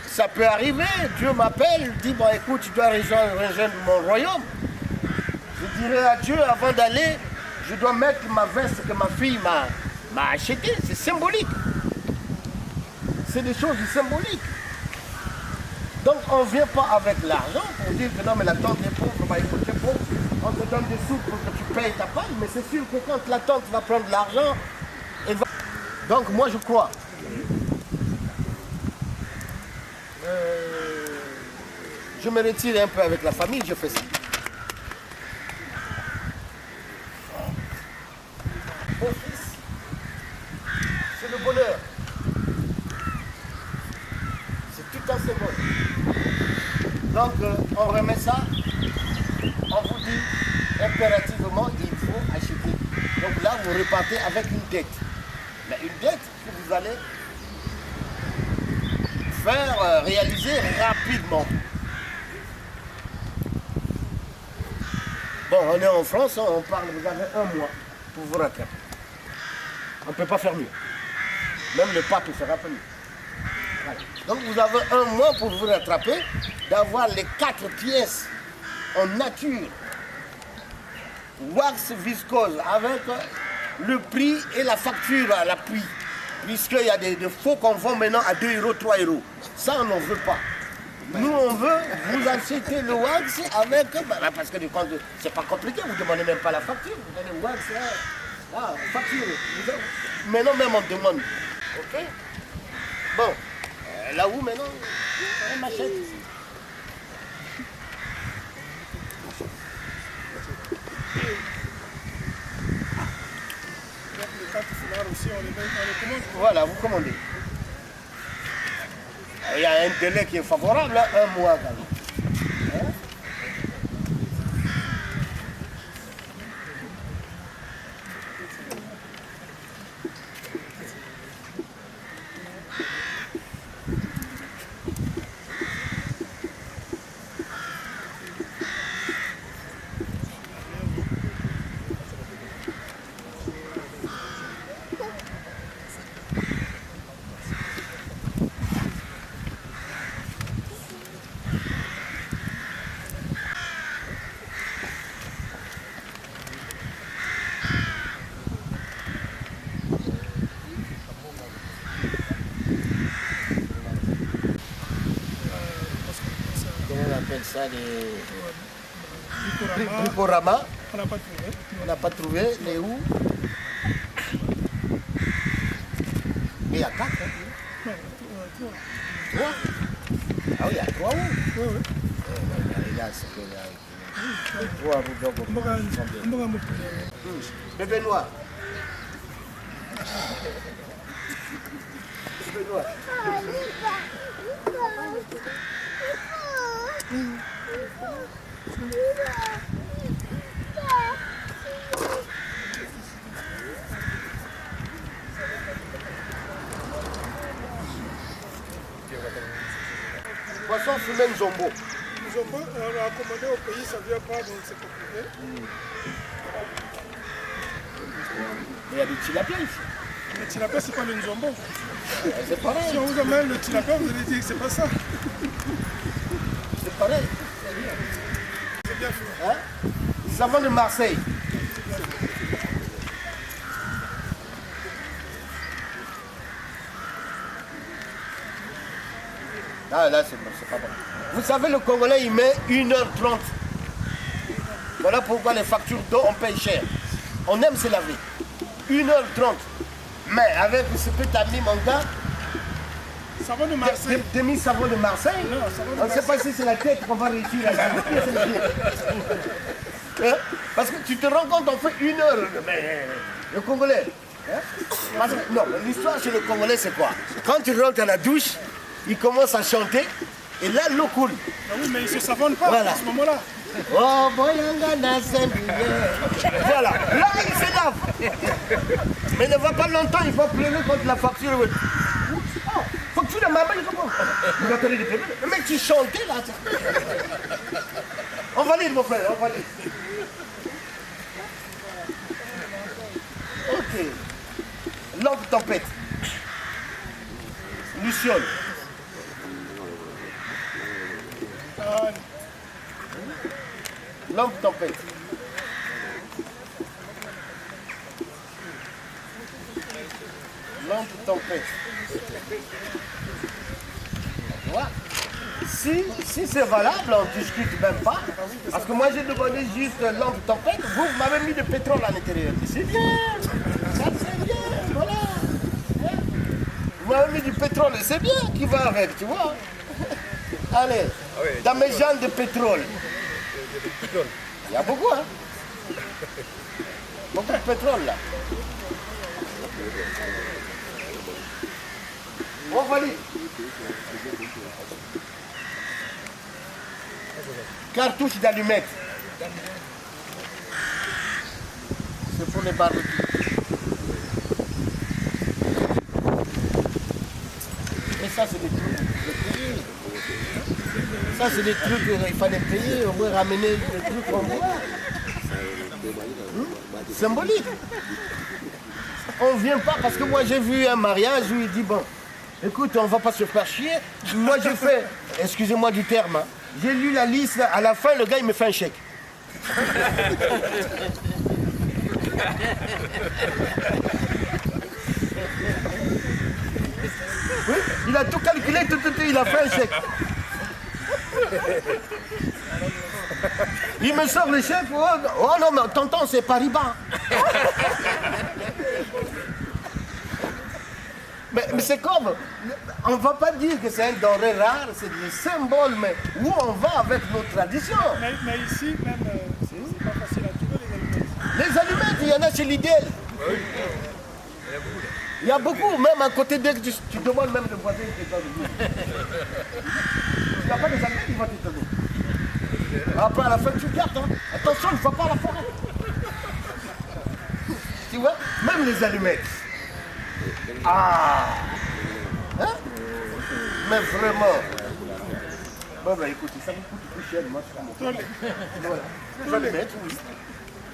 ça peut arriver. Dieu m'appelle, dit, bon écoute, tu dois rejoindre mon royaume. Je dirai à Dieu, avant d'aller, je dois mettre ma veste que ma fille m'a achetée. C'est symbolique. C'est des choses symboliques. Donc on ne vient pas avec l'argent pour dire que non mais la tante est pauvre, bah écoute t'es pauvre, on te donne des sous pour que tu payes ta part, mais c'est sûr que quand la tante va prendre l'argent, elle va... Donc moi je crois. Je me retire un peu avec la famille, je fais ça. Mon fils, c'est le bonheur. C'est tout un symbole. Donc on remet ça, on vous dit impérativement il faut acheter. Donc là vous repartez avec une dette. Mais une dette que vous allez faire réaliser rapidement. Bon, on est en France, on parle, vous avez 1 mois pour vous rattraper. On ne peut pas faire mieux. Même le pape ne fera pas mieux. Voilà. Donc vous avez 1 mois pour vous rattraper. d'avoir les 4 pièces en nature, wax viscose, avec le prix et la facture à l'appui. Puisqu'il y a des faux qu'on vend maintenant à 2 €, 3 €. Ça, on n'en veut pas. Nous, on veut vous acheter le wax avec... parce que c'est pas compliqué, vous ne demandez même pas la facture. Vous donnez le wax, là, facture. Maintenant, même on demande. OK? Bon, là où maintenant, on m'achète. Les 4 foulards aussi, on les commande. Voilà, vous commandez. Il y a un délai qui est favorable, 1 mois. Hein? Ça, les Bricorama. On n'a pas trouvé. On n'a pas trouvé. Les où? Mais il y a 4. Hein? Non, 3. Ah oui, il y a 3 où? oui. Regarde ce qu'il y a. 3 roues. Bébé noir. Bébé noir. Poisson fumé Nzombo. Nzombo, on l'a commandé au pays, ça ne vient pas, donc c'est compliqué. Il y a du tilapia ici. Le tilapia, c'est pas le Nzombo. C'est pareil. Si on vous amène le tilapia, vous allez dire que c'est pas ça. C'est pareil. C'est bien fait. Hein? Savon de Marseille. Ah là, c'est pas bon. Vous savez, le Congolais, il met 1h30. Voilà pourquoi les factures d'eau, on paye cher. On aime se laver. 1h30. Mais avec ce que tu as mis, mon gars, savon de Marseille. Demi-savon de Marseille. Non, savon de on ne sait pas si c'est la tête qu'on va réussir à hein? Parce que tu te rends compte, on fait 1 heure. Mais le Congolais. Hein? Parce que, non, l'histoire chez le Congolais, c'est quoi? Quand tu rentres à la douche, il commence à chanter et là, l'eau coule. Ah oui, mais il ne se savonne pas voilà. à ce moment-là. Oh, boyanga voilà, là, il s'énerve. Mais ne va pas longtemps, il faut pleurer contre la facture. Oh, facture de ma belle, comment? Vous attendez des problèmes. Mais tu chantais là. On valide, mon frère, on valide. Ok. Lampe tempête. Luciole. Lampe tempête. Lampe tempête. Tu vois? Si c'est valable, on ne discute même pas. Parce que moi j'ai demandé juste lampe tempête. Vous m'avez mis de pétrole à l'intérieur. C'est bien. Ça c'est bien. Voilà. Vous m'avez mis du pétrole. C'est bien qui va avec, tu vois. Allez, dans mes gens de pétrole. Il y a beaucoup, hein? Beaucoup de pétrole, là. On valide. Cartouche d'allumettes. C'est pour les barbecues. Et ça, c'est des trucs de payer. Ça, c'est des trucs qu'il fallait payer. On va ramener des trucs en bois. Symbolique. On ne vient pas parce que moi, j'ai vu un mariage où il dit, bon, écoute, on ne va pas se faire chier. Moi, j'ai fait, excusez-moi du terme, hein, J'ai lu la liste, à la fin, le gars, il me fait un chèque. Oui, il a tout calculé, tout, il a fait un chèque. Il me sort le chèque, oh non, mais tonton, c'est Paribas. Mais c'est comme, on ne va pas dire que c'est un denrée rare, c'est des symboles, mais où on va avec nos traditions. Mais ici, même, c'est pas facile à trouver les allumettes. Les allumettes, il y en a chez l'idéal. Il y a beaucoup, même à côté d'eux, tu demandes même le voisin qui est dans le lit. Il n'y a pas des allumettes, il va te donner. Après, à la fin, tu gardes. Hein. Attention, il ne faut pas la forêt. Tu vois, même les allumettes. Ah, hein? Mais vraiment. Bon, bah écoutez, ça vous coûte plus cher, moi, je suis voilà. Les allumettes, oui.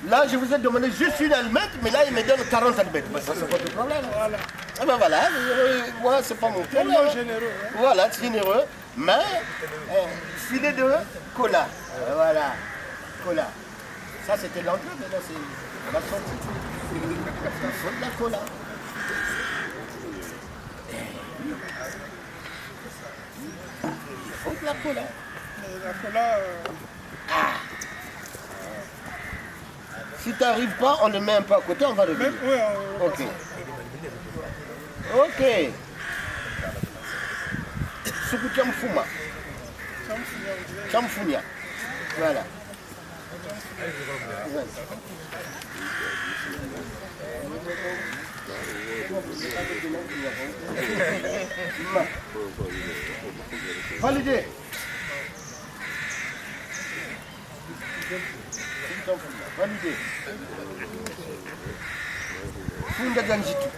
Là, je vous ai demandé juste une allumette, mais là, il me donne 40 allumettes. Bah, ça, c'est pas de problème. Voilà. Ah ben voilà, moi, c'est pas mon problème. Tellement généreux. Hein? Voilà, c'est généreux. Mais, filet de cola. Voilà, cola. Ça, c'était l'entrée, mais là, c'est la sortie. Il faut de la cola. Il faut de la cola. Et la cola... Si tu n'arrives pas, on le met un peu à côté, on va revenir. Oui, ok. Ok. Suku Chamfuma. Chamfunia. Voilà. Validé. Validé. Funda Ganjitu.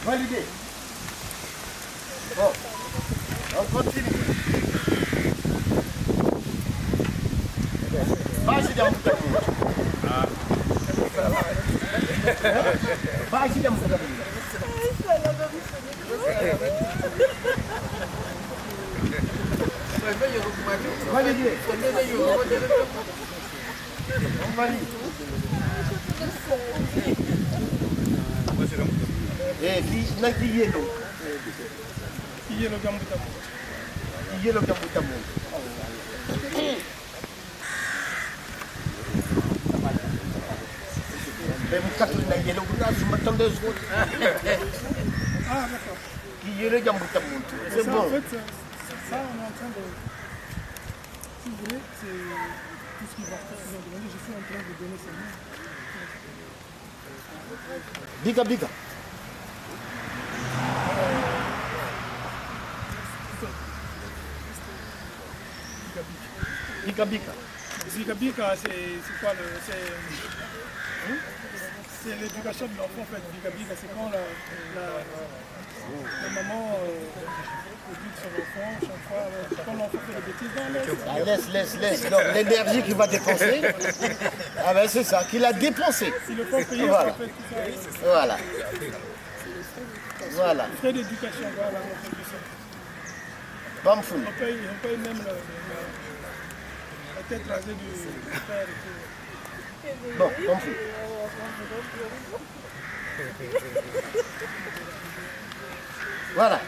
Validé. Bon, on continue. Basi dia mkutano. Basi dia mkutano. Validé. On valide. Na kiyelo. Kiyelo gambutamu. Kiyelo gambutamu. Même quand on a yellow, je m'attendais aux autres. Ah, d'accord. Kiyelo gambutamu. C'est bon. En fait, ça, on est en train de... Si vous voulez, c'est tout ce qui va vous demander. Je suis en train de donner ces mots. Biga biga. Biga biga. Biga biga, c'est quoi le... C'est l'éducation de l'enfant en fait. Biga biga, c'est quand la maman éduque son enfant, chaque fois, quand l'enfant fait des bêtises, laisse. Donc, l'énergie qu'il va dépenser, ah ben c'est ça, qu'il a dépensé. Si le faut payer, voilà. ça fait tout ça. Voilà. Voilà. Frais d'éducation, voilà, on fait ça. Bamfoun. On paye même la tête rasée du père et tout. Bon, Bamfoun. Voilà.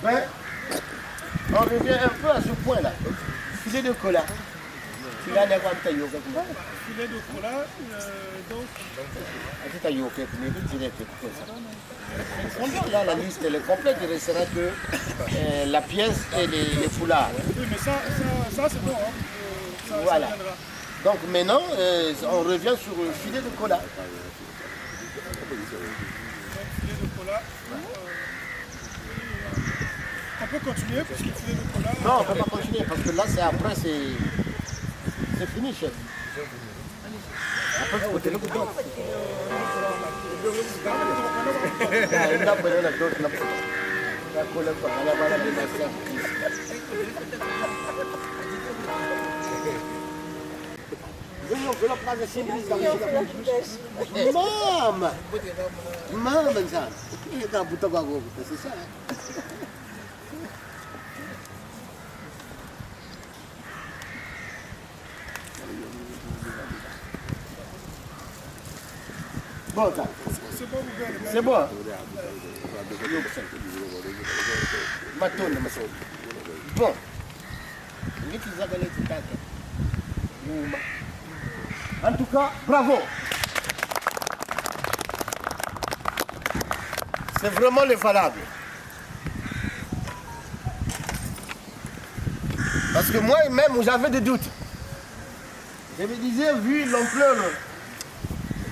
Ben, on revient un peu à ce point-là. Filet de cola. Filet de cola. Filet de cola, donc... Là, la liste elle est complète. Il restera que la pièce et les foulards. Oui, mais ça c'est bon. Hein. Voilà. Donc maintenant, on revient sur le filet de cola. Filet de cola. On peut continuer parce que le filet de cola... Non, on ne peut pas continuer parce que là, c'est après, c'est fini, chef. Après, vous côté le couteau. Mama! Mama, ça. Il est un bouton à gauche, c'est ça. Bon, ça. C'est bon. Bon. En tout cas, bravo. C'est vraiment le valable. Parce que moi-même, j'avais des doutes. Je me disais, vu l'ampleur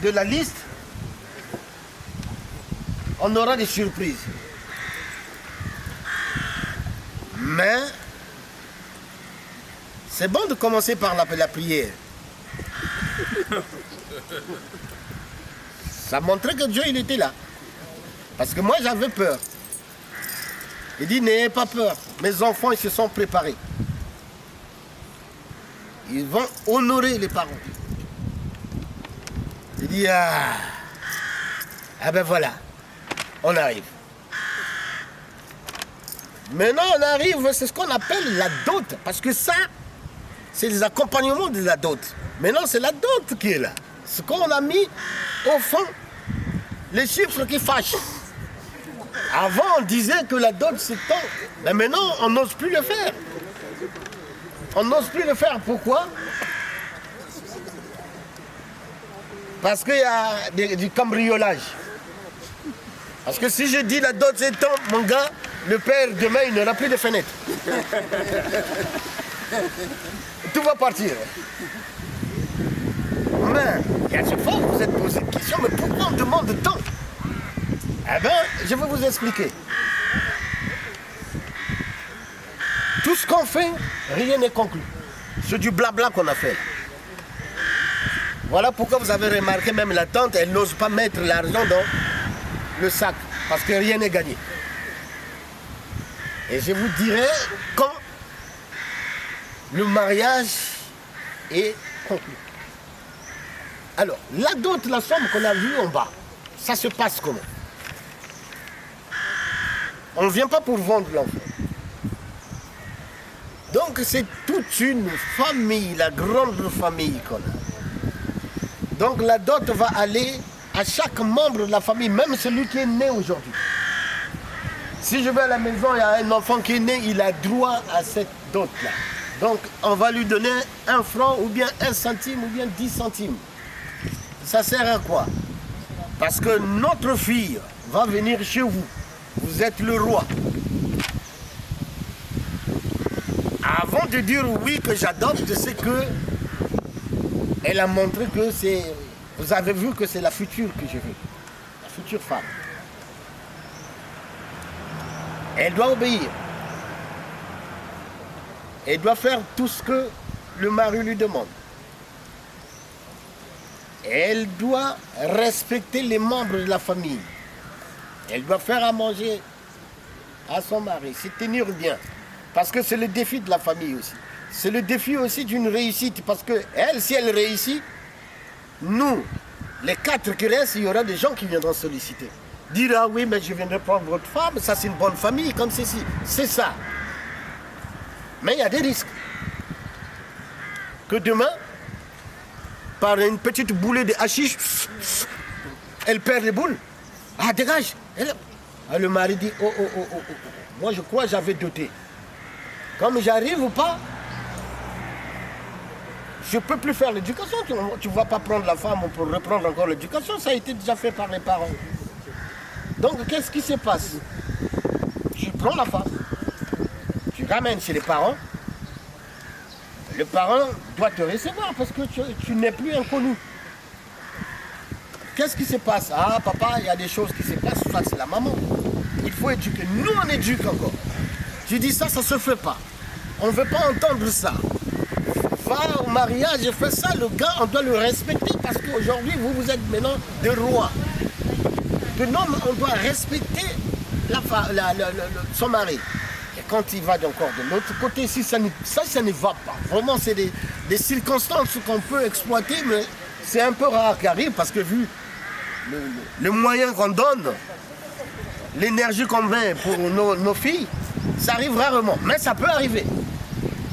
de la liste, on aura des surprises. Mais c'est bon de commencer par la prière. Ça montrait que Dieu, il était là. Parce que moi, j'avais peur. Il dit, n'ayez pas peur. Mes enfants, ils se sont préparés. Ils vont honorer les parents. Il dit, ah ben voilà, on arrive. Maintenant, on arrive, c'est ce qu'on appelle la dot. Parce que ça, c'est les accompagnements de la dot. Maintenant, c'est la dot qui est là. Ce qu'on a mis au fond, les chiffres qui fâchent. Avant, on disait que la dot, c'est tant. Mais maintenant, on n'ose plus le faire. On n'ose plus le faire. Pourquoi? Parce qu'il y a du cambriolage. Parce que si je dis la dot, c'est tant, mon gars, le père, demain, il n'aura plus de fenêtre. Tout va partir. Mais, il y a ce fois, vous vous êtes posé une question, mais pourquoi on demande tant? Eh bien, je vais vous expliquer. Tout ce qu'on fait, rien n'est conclu. C'est du blabla qu'on a fait. Voilà pourquoi vous avez remarqué, même la tante, elle n'ose pas mettre l'argent dans le sac, parce que rien n'est gagné. Et je vous dirai quand le mariage est conclu. Alors, la dot, la somme qu'on a vue en bas, ça se passe comment? On ne vient pas pour vendre l'enfant. Donc c'est toute une famille, la grande famille qu'on a. Donc la dot va aller à chaque membre de la famille, même celui qui est né aujourd'hui. Si je vais à la maison, il y a un enfant qui est né, il a droit à cette dot-là. Donc on va lui donner 1 franc ou bien 1 centime ou bien 10 centimes. Ça sert à quoi? Parce que notre fille va venir chez vous. Vous êtes le roi. Avant de dire oui que j'adopte, c'est que elle a montré que c'est... Vous avez vu que c'est la future que je veux. La future femme. Elle doit obéir. Elle doit faire tout ce que le mari lui demande. Elle doit respecter les membres de la famille. Elle doit faire à manger à son mari, se tenir bien. Parce que c'est le défi de la famille aussi. C'est le défi aussi d'une réussite. Parce que elle, si elle réussit, nous, les 4 qui restent, il y aura des gens qui viendront solliciter. Dire, ah oui, mais je viendrai prendre votre femme, ça c'est une bonne famille, comme ceci. C'est ça. Mais il y a des risques. Que demain, par une petite boulée de hashish, elle perd les boules. Ah, dégage. Ah, le mari dit, oh. Moi, je crois que j'avais doté. Comme j'arrive ou pas, je ne peux plus faire l'éducation. Tu ne vas pas prendre la femme pour reprendre encore l'éducation. Ça a été déjà fait par les parents. Donc, qu'est-ce qui se passe? Tu prends la femme, tu ramènes chez les parents. Le parent doit te recevoir parce que tu n'es plus inconnu. Qu'est-ce qui se passe? Ah, papa, il y a des choses qui se passent. Ça, c'est la maman. Il faut éduquer. Nous, on éduque encore. Je dis ça, ça ne se fait pas. On ne veut pas entendre ça. Va au mariage et fais ça, le gars, on doit le respecter parce qu'aujourd'hui, vous êtes maintenant des rois. que l'homme, on doit respecter son mari. Et quand il va encore de l'autre côté, si ça ne va pas. Vraiment, c'est des circonstances qu'on peut exploiter, mais c'est un peu rare qui arrive parce que vu le moyen qu'on donne, l'énergie qu'on met pour nos filles, ça arrive rarement. Mais ça peut arriver.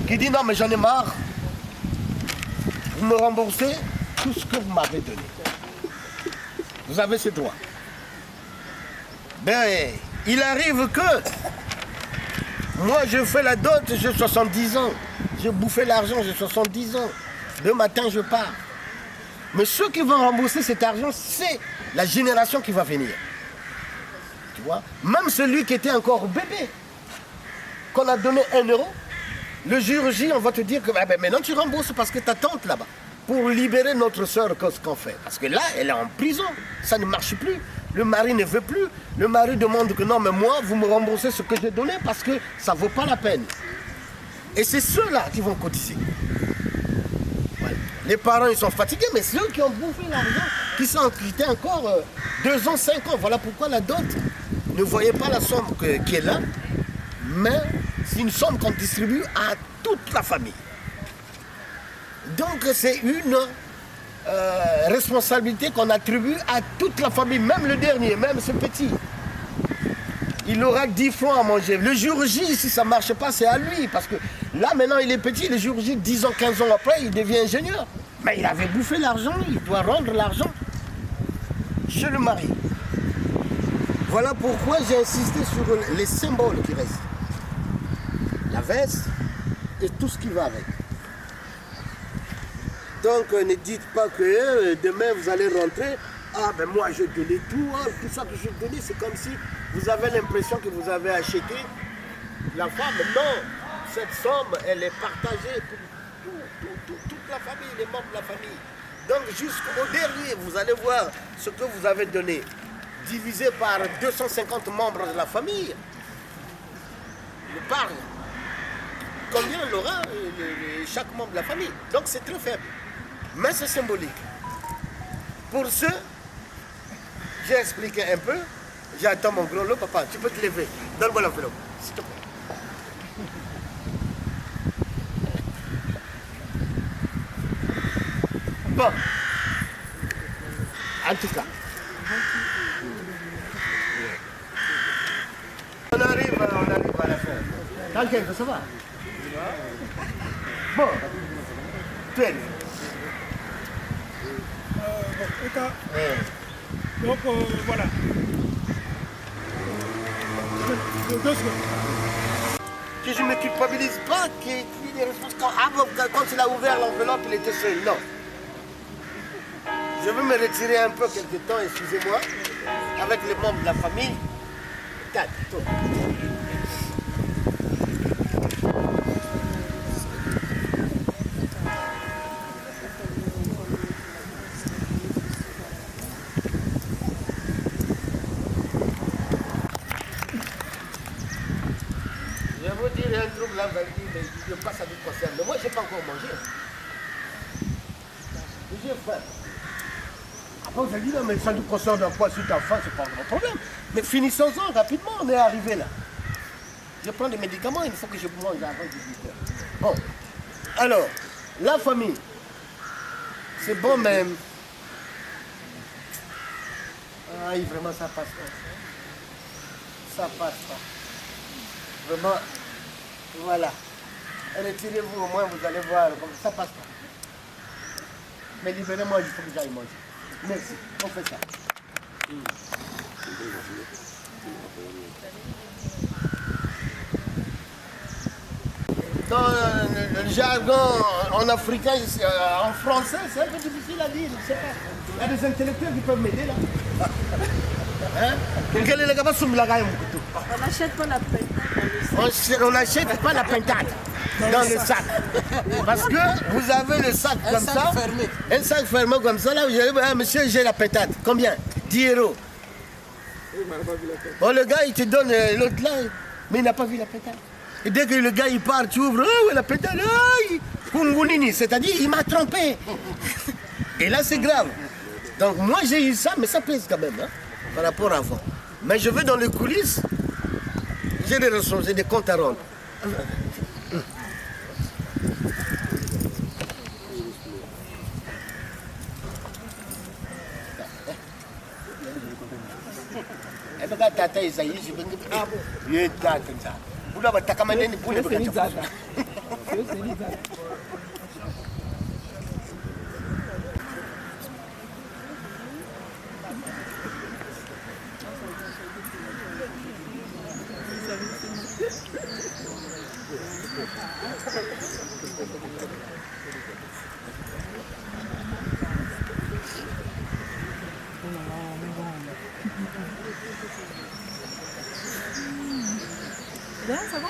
Qui dit non, mais j'en ai marre, vous me remboursez tout ce que vous m'avez donné. Vous avez ce droit. Ben, il arrive que moi je fais la dot, j'ai 70 ans. J'ai bouffé l'argent, j'ai 70 ans. Le matin je pars. Mais ceux qui vont rembourser cet argent, c'est la génération qui va venir. Tu vois? Même celui qui était encore bébé, qu'on a donné 1 euro, le jour J, on va te dire que maintenant tu rembourses parce que ta tante là-bas. Pour libérer notre soeur, qu'est-ce qu'on fait? Parce que là, elle est en prison, ça ne marche plus. Le mari ne veut plus. Le mari demande que non, mais moi, vous me remboursez ce que j'ai donné parce que ça ne vaut pas la peine. Et c'est ceux-là qui vont cotiser. Voilà. Les parents, ils sont fatigués, mais ceux qui ont bouffé l'argent, qui étaient encore 2 ans, 5 ans. Voilà pourquoi la dot, ne voyez pas la somme qui est là, mais c'est une somme qu'on distribue à toute la famille. Donc c'est une responsabilité qu'on attribue à toute la famille, même le dernier, même ce petit. Il aura 10 francs à manger. Le jour J, si ça ne marche pas, c'est à lui. Parce que là, maintenant, il est petit. Le jour J, 10 ans, 15 ans après, il devient ingénieur. Mais il avait bouffé l'argent, il doit rendre l'argent chez le mari. Voilà pourquoi j'ai insisté sur les symboles qui restent. La veste et tout ce qui va avec. Donc ne dites pas que demain vous allez rentrer, ah ben moi je donnais tout, hein, tout ça que je donnais, c'est comme si vous avez l'impression que vous avez acheté la femme. Non, cette somme elle est partagée pour toute la famille, les membres de la famille. Donc jusqu'au dernier, vous allez voir ce que vous avez donné, divisé par 250 membres de la famille. Il parle. Combien il aura chaque membre de la famille. Donc c'est très faible. Mais c'est symbolique. Pour ceux, j'ai expliqué un peu, j'attends mon gros lot, papa, tu peux te lever. Donne-moi l'enveloppe, s'il te plaît. Bon. En tout cas. On arrive à la fin. Tranquille, ça va? Bon. Tiens. Donc voilà. Que je ne me culpabilise pas qu'il y ait des réponses. Quand il a ouvert l'enveloppe, il était seul. Non. Je veux me retirer un peu quelque temps, excusez-moi, avec les membres de la famille. Je vais vous dire un truc là, mais je passe à d'autres concerne. Mais moi, je n'ai pas encore mangé. J'ai faim. Après, vous avez dit, non, mais ça nous concerne un poids sur ta faim, c'est pas un problème. Mais finissons-en rapidement, on est arrivé là. Je prends des médicaments, il faut que je mange avant 18h. Bon. Alors, la famille, c'est bon même. Ah, vraiment, ça passe pas. Ça passe pas. Vraiment, voilà. Retirez-vous au moins, vous allez voir, ça passe pas. Mais libérez-moi, il faut que j'aille manger. Merci, on fait ça. Dans le jargon en africain, en français, c'est un peu difficile à dire, je sais pas. Il y a des intellectuels qui peuvent m'aider là. Hein? On n'achète pas la pintade. On n'achète pas la pintade dans le sac. Parce que vous avez le sac comme ça, un sac fermé comme ça, là, vous allez dire, ah, monsieur, j'ai la pintade. Combien? 10 euros. Bon, le gars, il te donne l'autre là, mais il n'a pas vu la pintade. Et dès que le gars, il part, tu ouvres, oh, la pintade, c'est-à-dire, il m'a trompé. Et là, c'est grave. Donc, moi, j'ai eu ça, mais ça pèse quand même. Hein. par rapport à avant. Mais je vais dans les coulisses, j'ai des ressources, j'ai des comptes à rendre. Bien, ça va?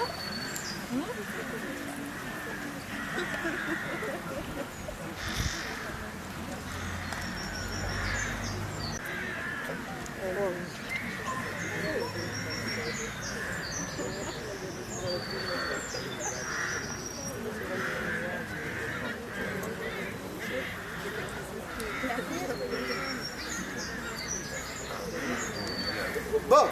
Bon.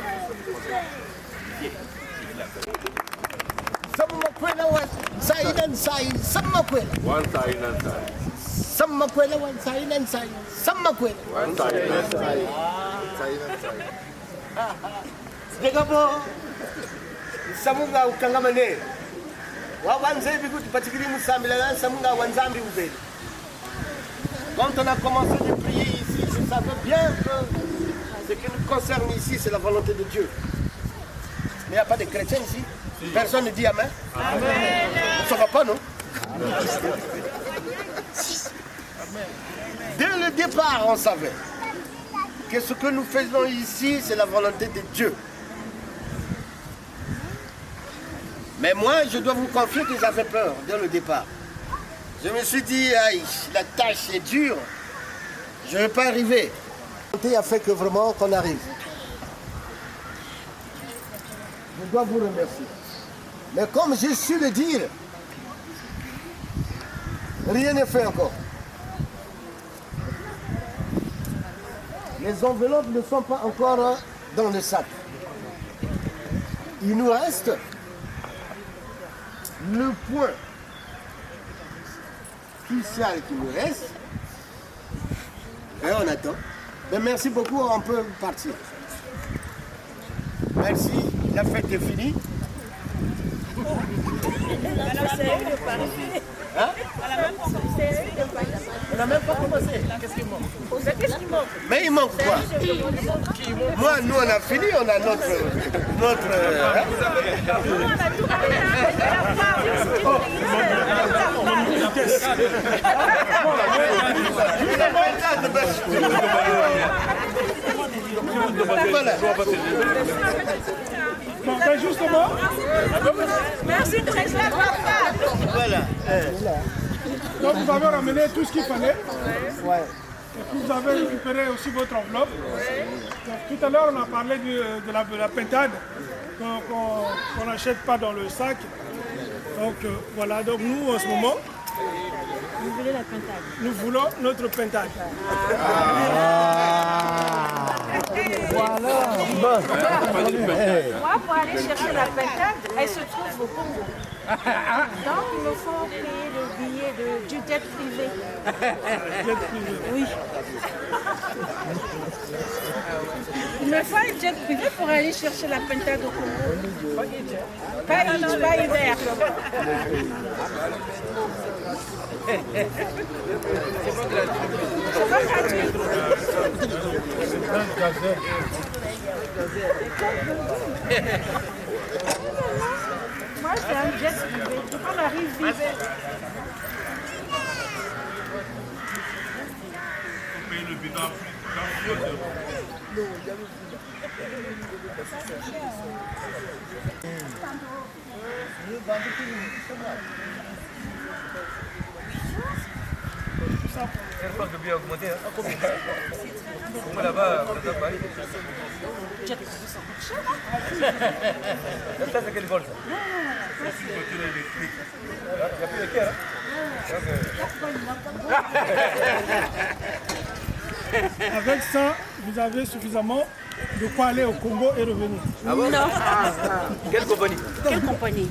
Samakwela one side and side. Samakwela. One side and side. Samakwela one side and side. Samakwela. One side and side. Side and side. Degabo. Samunga ukangamane. Wawanze bikuti patikiri musambila samunga wanzambi ubeli. Quand on a commencé de prier ici, je savais bien que ce qui nous concerne ici, c'est la volonté de Dieu. Mais il n'y a pas de chrétiens ici. Personne ne dit Amen. Amen. On ne saura pas, non? Dès le départ, on savait que ce que nous faisons ici, c'est la volonté de Dieu. Mais moi, je dois vous confier que j'avais peur dès le départ. Je me suis dit, aïe, la tâche est dure, je ne vais pas arriver. La volonté a fait que vraiment qu'on arrive. Je dois vous remercier. Mais comme j'ai su le dire, rien n'est fait encore. Les enveloppes ne sont pas encore dans le sac. Il nous reste le point crucial qui nous reste. Et on attend. Mais merci beaucoup, on peut partir. Merci, la fête est finie. Alors c'est eux de parler. Hein? C'est eux de parler. On n'a même pas commencé. Qu'est-ce qui manque? Qu'est-ce qui manque? Mais il manque quoi? Moi, nous on a fini, on a notre hein? Voilà. Bon, ben justement, Merci très bien. Voilà. donc vous avez ramené tout ce qu'il fallait. Ouais. Et puis vous avez récupéré aussi votre enveloppe. Donc, tout à l'heure, on a parlé de la pintade qu'on n'achète pas dans le sac. Donc voilà, donc nous en ce moment, Vous voulez la pintade? nous voulons notre pintade. Moi, pour aller chercher la pintade, elle se trouve au Congo. Donc, il me faut payer le billet du jet privé. Oui. Il me faut un jet privé pour aller chercher la pintade au Congo. Pas hiver. C'est pas gratuit. Moi, c'est un jet privé. Je prends la rive vite. De bien augmenter, hein. Combien là-bas, vous êtes à Paris. Ça, c'est quel vol ça? C'est une voiture électrique. Il n'y a plus d'équerre, hein? Avec ça, vous avez suffisamment de quoi aller au Congo et revenir. Ah bon? Non. Quelle compagnie? Quelle compagnie?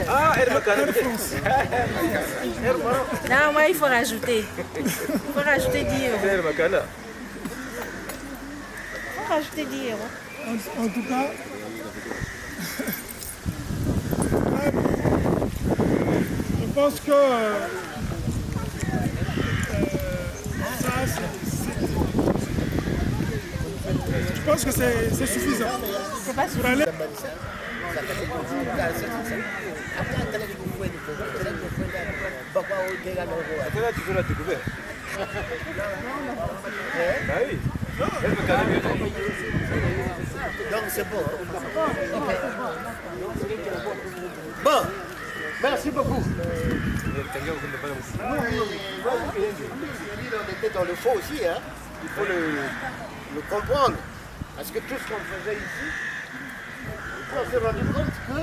Ah, Air Macana. Non, moi, il faut rajouter. Il faut rajouter 10 euros. Air Macana. Il faut rajouter 10 euros. En tout cas, je pense que je pense que c'est suffisant. C'est pas Pour aller. Attends, tu veux la découverte? Bah oui. Air Macana. Donc c'est bon. Bon, merci beaucoup. On était dans le faux aussi, hein. Il faut le comprendre. Parce que tout ce qu'on faisait ici, on s'est rendu compte que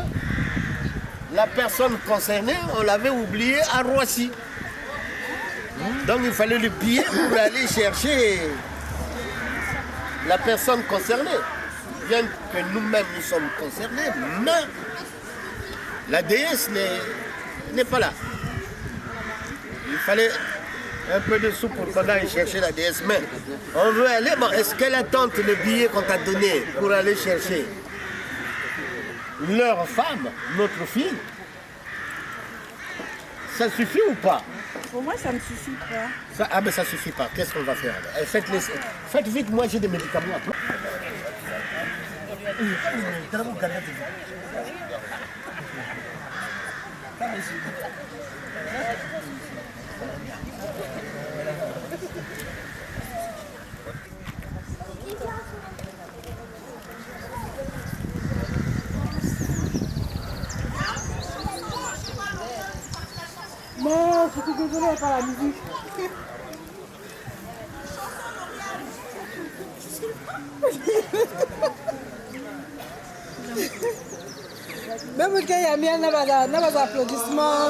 la personne concernée, on l'avait oubliée à Roissy. Donc il fallait le billet pour aller chercher la personne concernée. Bien que nous-mêmes nous sommes concernés, mais la déesse n'est pas là. Il fallait un peu de sous pour qu'on aille chercher la déesse. Mais on veut aller, bon, est-ce qu'elle attend le billet qu'on t'a donné pour aller chercher leur femme, notre fille? Ça suffit ou pas? Pour moi, ça ne me suffit pas. Ah ben ça suffit pas. Qu'est-ce qu'on va faire? Faites vite, moi j'ai des médicaments. Non, je suis désolée par la musique. Même quand il y a bien des applaudissements.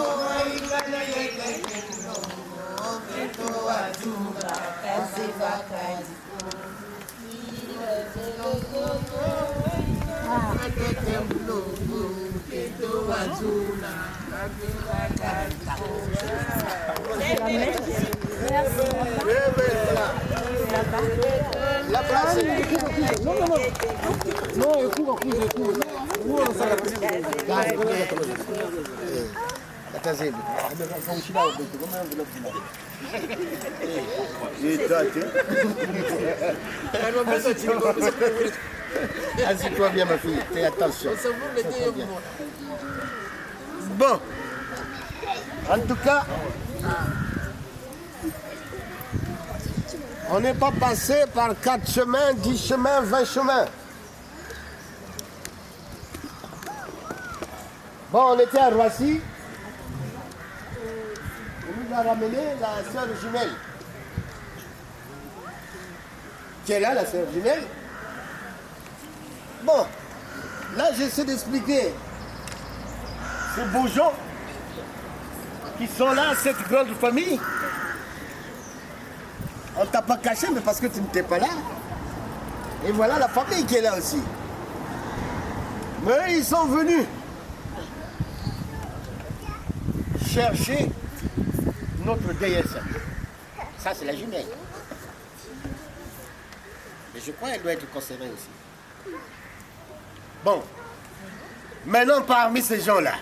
La place. Non, écoute. Assieds-toi bien, ma fille. Fais attention. Bon. En tout cas, on n'est pas passé par 4 chemins, 10 chemins, 20 chemins. Bon, on était à Roissy. On nous a ramené la sœur jumelle. Qui est là, la sœur jumelle? Bon, là j'essaie d'expliquer ces beaux gens qui sont là, cette grande famille. On ne t'a pas caché, mais parce que tu n'étais pas là. Et voilà la famille qui est là aussi. Mais ils sont venus chercher notre déesse. Ça, c'est la jumelle. Mais je crois qu'elle doit être concernée aussi. Bon. Maintenant, parmi ces gens-là,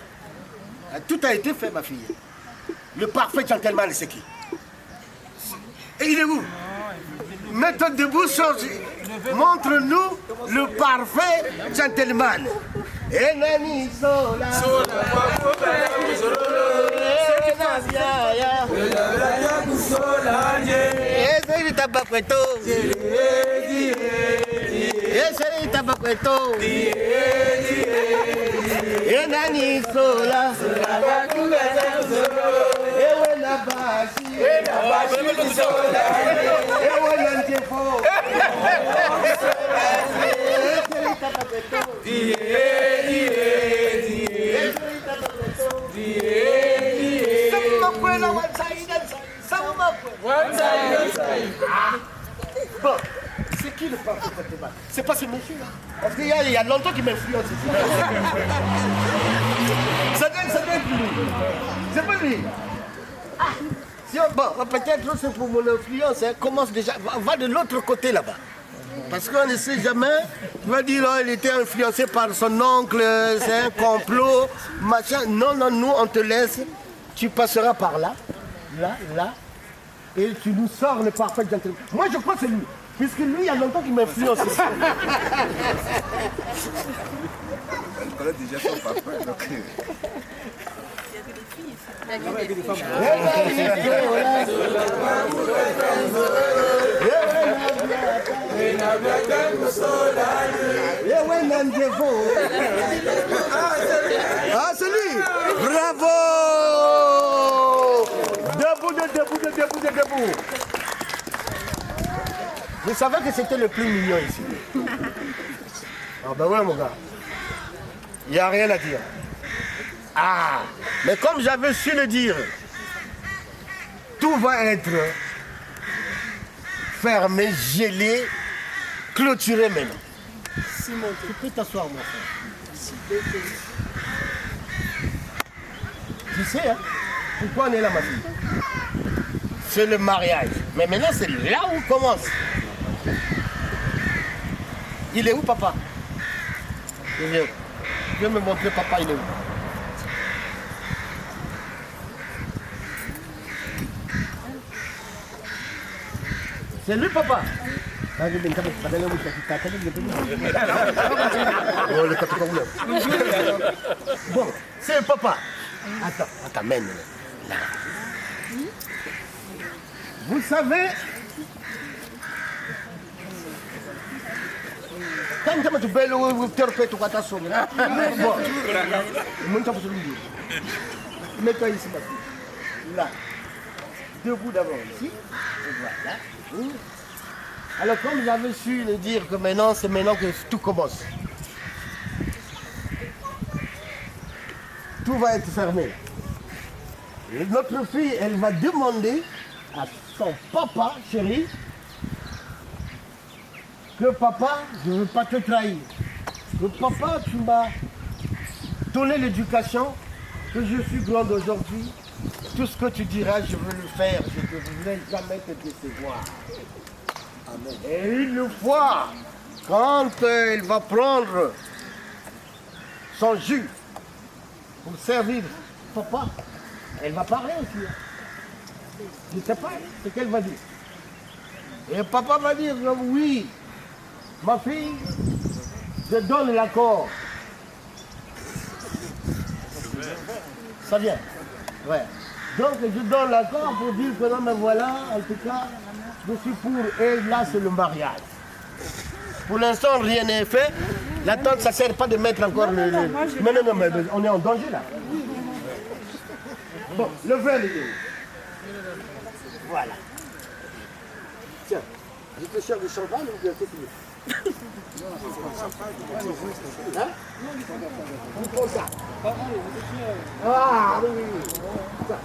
tout a été fait, ma fille. Le parfait gentleman, c'est qui? Et il est où? Mets-toi debout, montre-nous le parfait gentleman. Et Nani Sola. Bon, ce qui qui le parle cette débat? C'est pas ce monsieur-là. Parce qu'il y a longtemps qu'il m'influence ici. Ça doit être lui. C'est pas lui. Si bon, peut-être c'est pour mon influence. Hein. Commence déjà. Va de l'autre côté là-bas. Parce qu'on ne sait jamais. Tu vas dire, oh, il était influencé par son oncle, c'est un complot, machin. Non, non, nous, on te laisse. Tu passeras par là, là. Et tu nous sors le parfait gentleman. Moi, je crois que c'est lui. Puisque lui, il y a longtemps qu'il m'influence. Je connais déjà son parfait. Donc... Ah, c'est lui. Bravo. Debout. Vous savez que c'était le plus mignon ici. Ah ben ouais mon gars. Il n'y a rien à dire. Ah, mais comme j'avais su le dire, tout va être fermé, gelé, clôturé maintenant. Simon, tu peux t'asseoir mon frère. Tu sais, hein, pourquoi on est là ma fille? C'est le mariage. Mais maintenant, c'est là où on commence. Il est où, papa? Il est où? Je vais me montrer, papa, il est où? C'est lui, papa? Bon, c'est le papa. Attends, mène là. Vous savez, quand tu belle ou tu repères tout à son là. Bon, mets-toi ici, là. Debout d'abord ici. Et voilà. Alors comme j'avais su le dire que maintenant, c'est maintenant que tout commence. Tout va être fermé. Et notre fille, elle va demander à son papa, chéri, que papa, je ne veux pas te trahir. Que papa, tu m'as donné l'éducation, que je suis grande aujourd'hui. Tout ce que tu diras, je veux le faire. Je ne voudrais jamais te décevoir. Amen. Et une fois, quand elle va prendre son jus pour servir papa, elle va parler aussi. Je ne sais pas ce qu'elle va dire. Et papa va dire, oui, ma fille, je donne l'accord. Ça vient. Ouais. Donc je donne l'accord pour dire que non mais voilà, en tout cas, je suis pour. Et là c'est le mariage. Pour l'instant rien n'est fait. L'attente ça ne sert pas de mettre encore le. Mais non, mais on est en danger là. Bon, le verre est où? Voilà. Tiens, je te cherche du champagne ou bien qu'est-ce que tu veux? Hein? On prend ça. Ah oui. Ça.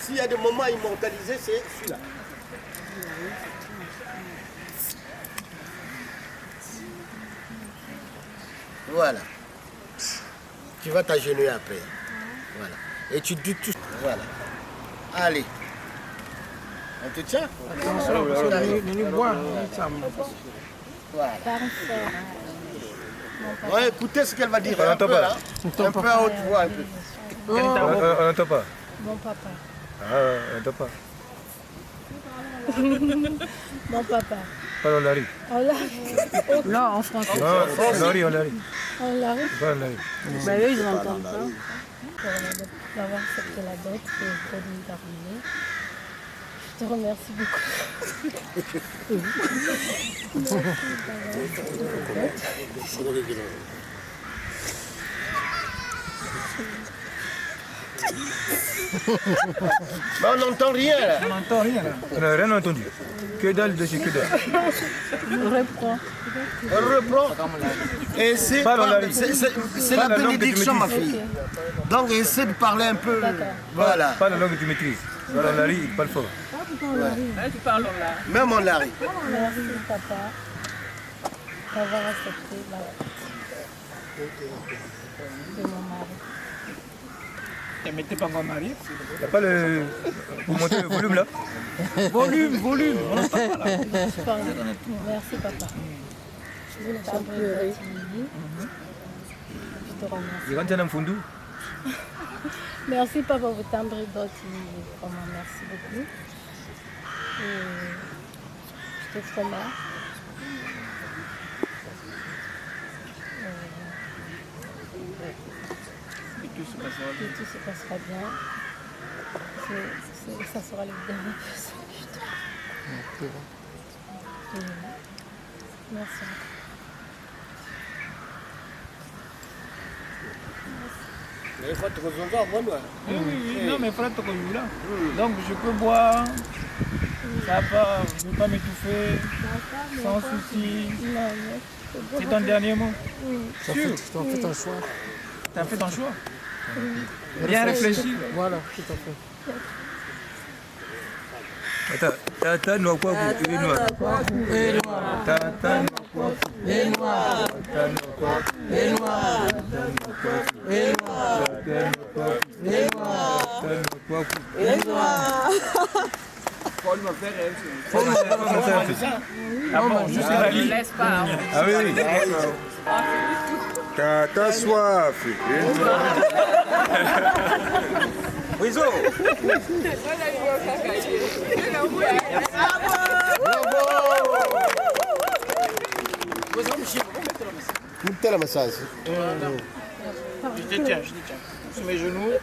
S'il y a des moments immortalisés, c'est celui-là. Voilà. Tu vas t'agenouiller après. Voilà. Et tu dis tout. Voilà. Allez. On te tient? Voilà. Ouais, écoutez ce qu'elle va dire. Un peu, là. Un peu à haute voix. On n'entend pas. Mon papa. Ah, on n'entend pas. Mon papa. Pas on l'arrive. Non, en français. Non, on l'arrive. On l'arrive. Pas on l'arrive. Bah eux, ils entendent ça. Pour avoir accepté la dette et pour nous terminer. Je te remercie beaucoup. Mais on n'entend rien là. On n'a rien entendu. Que dalle de chez que dalle. Reprends. Reprends. Et c'est Parle en Lari. c'est la Parle la langue que tu bénédiction, ma maîtrises. fille. Donc essaie de parler un peu. Voilà. Pas la langue que tu maîtrises. Dans la Lari, il parle fort. Tu parles en là. Même en Lari. Merci papa d'avoir accepté la de mon mari. Tu mettez pas mon mari. Il n'y a pas le... Pour monter le volume là. Volume. Pardon. Merci papa. Je voulais t'embrasser. Je te remercie. Il rentre dans le fondou. Merci papa pour t'embrasser. Vraiment merci beaucoup. Et je te promets. Et tout se passera Que tout se passera bien. Ça sera le dernier personne que je te Merci. Il faut te recevoir, moi. Oui, non, mais frère, tu es là. Donc, je peux boire. Ça va, je ne vais pas m'étouffer. Sans souci. C'est ton dernier mot. Tu as fait ton choix. Tu as fait ton choix. Bien réfléchi. Voilà, tout à fait. Attends, tata noir quoi vous? Et noir. Et noir. Tata Et noir. Et noir. Et noir. Et noir. Et noir. Ah bon, juste la vie. Ah oui, oui. Tata soif. Rizo. Goûtez la massage. Je te tiens. Sur mes genoux.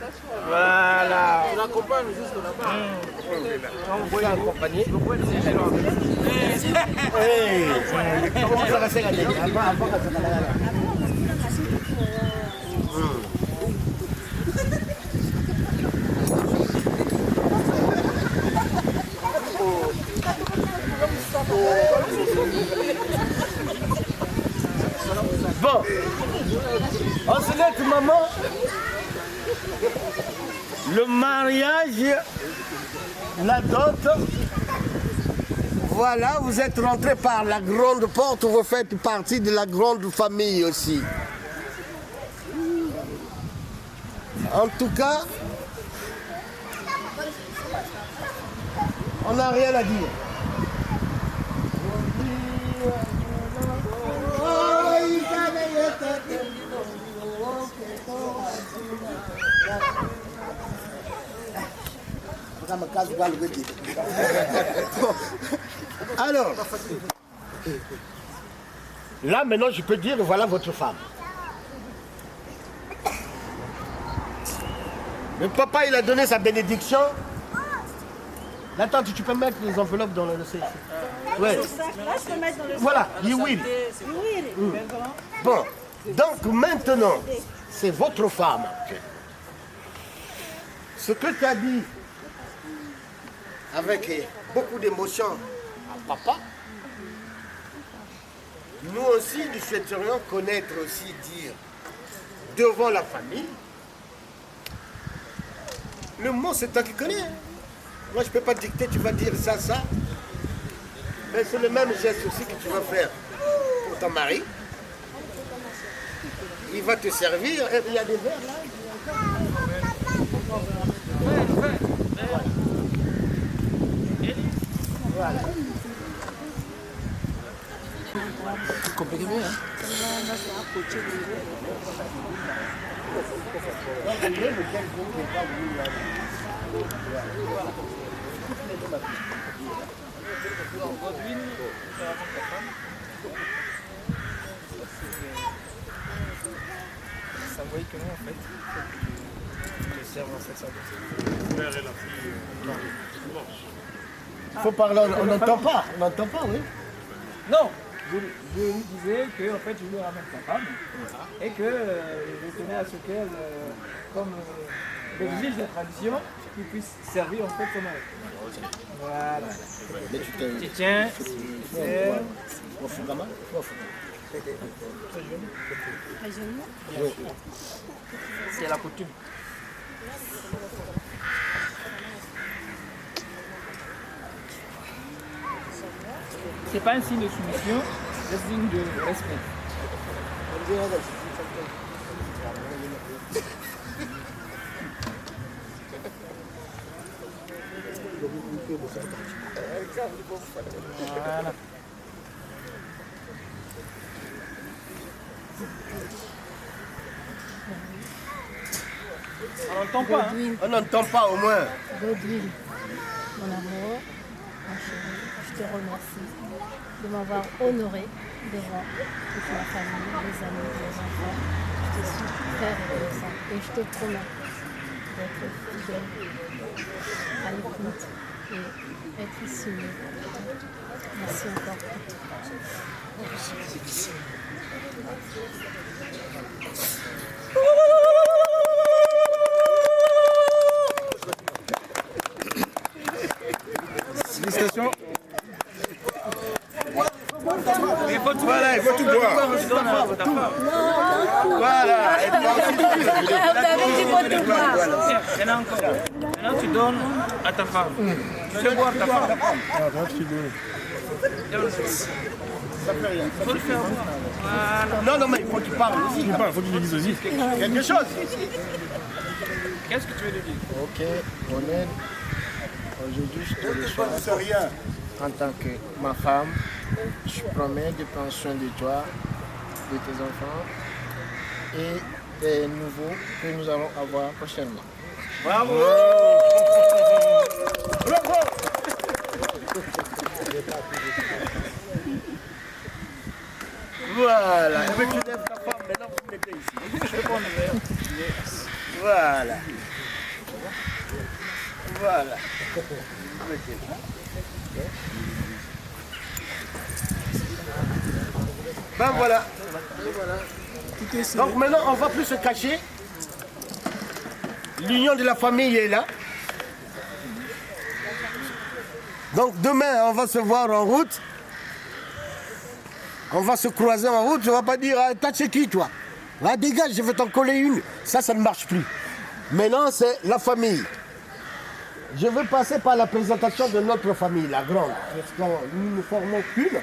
Voilà. Tu l'accompagnes juste là-bas. On peut l'accompagner. Comment ça va se gagner? Avant que ça va. Bon, on se laisse maman. Le mariage, la dot. Voilà, vous êtes rentré par la grande porte, vous faites partie de la grande famille aussi. En tout cas, on n'a rien à dire. Alors, là maintenant je peux dire voilà votre femme. Le papa il a donné sa bénédiction. La tante, tu peux mettre les enveloppes dans le sac. Ouais. Voilà, you will. Bon, donc maintenant, c'est votre femme. Ce que tu as dit avec beaucoup d'émotion à papa, nous aussi, nous souhaiterions connaître aussi, dire devant la famille. Le mot, c'est toi qui connais. Hein. Moi, je ne peux pas dicter, tu vas dire ça. Mais c'est le même geste aussi que tu vas faire pour ton mari. Il va te servir. Il y a des verres là. Voilà. C'est compliqué, hein? Ça voit que non en fait. Je serve dans cette salle. Il faut parler, on n'entend pas. On n'entend pas, oui. Non, je lui disais que en fait je lui ramène sa femme et que je tenais à ce qu'elle, comme l'exige la tradition, qu'il puisse servir en fait son mari. Voilà. Mais Tu tiens, serre. C'est la coutume. C'est pas un signe de soumission, c'est un signe de respect. Voilà. On n'entend pas. Hein? On n'entend pas au moins. Godwin, mon amour, ma chérie, je te remercie de m'avoir honoré devant toute ma famille, les amis, les enfants. Je te suis très reconnaissant et je te promets d'être fidèle à l'écoute et être ici. Merci encore pour tout. Félicitations. Voilà, il faut tout boire. Voilà. Maintenant, tu donnes à ta femme. Tu sais boire ta femme. Ça fait rien. Il faut le faire boire. Voilà. Non, non, mais il faut qu'il parle aussi. Il faut qu'il le dise aussi. Quelque chose. Qu'est-ce que tu veux lui dire? Ok, honnête. Aujourd'hui, je te reçois en tant que ma femme. Je promets de prendre soin de toi, de tes enfants et des nouveaux que nous allons avoir prochainement. Bravo! Bravo! Voilà. Et puis tu lèves ta femme, maintenant vous mettez ici. Voilà. Voilà. Ben voilà. Donc maintenant on ne va plus se cacher. L'union de la famille est là. Donc demain on va se voir en route. On va se croiser en route. Je ne vais pas dire ah, t'as chez qui toi? Ah, dégage, je vais t'en coller une. Ça ne marche plus. Maintenant c'est la famille. Je veux passer par la présentation de notre famille, la grande. Parce que nous ne formons qu'une.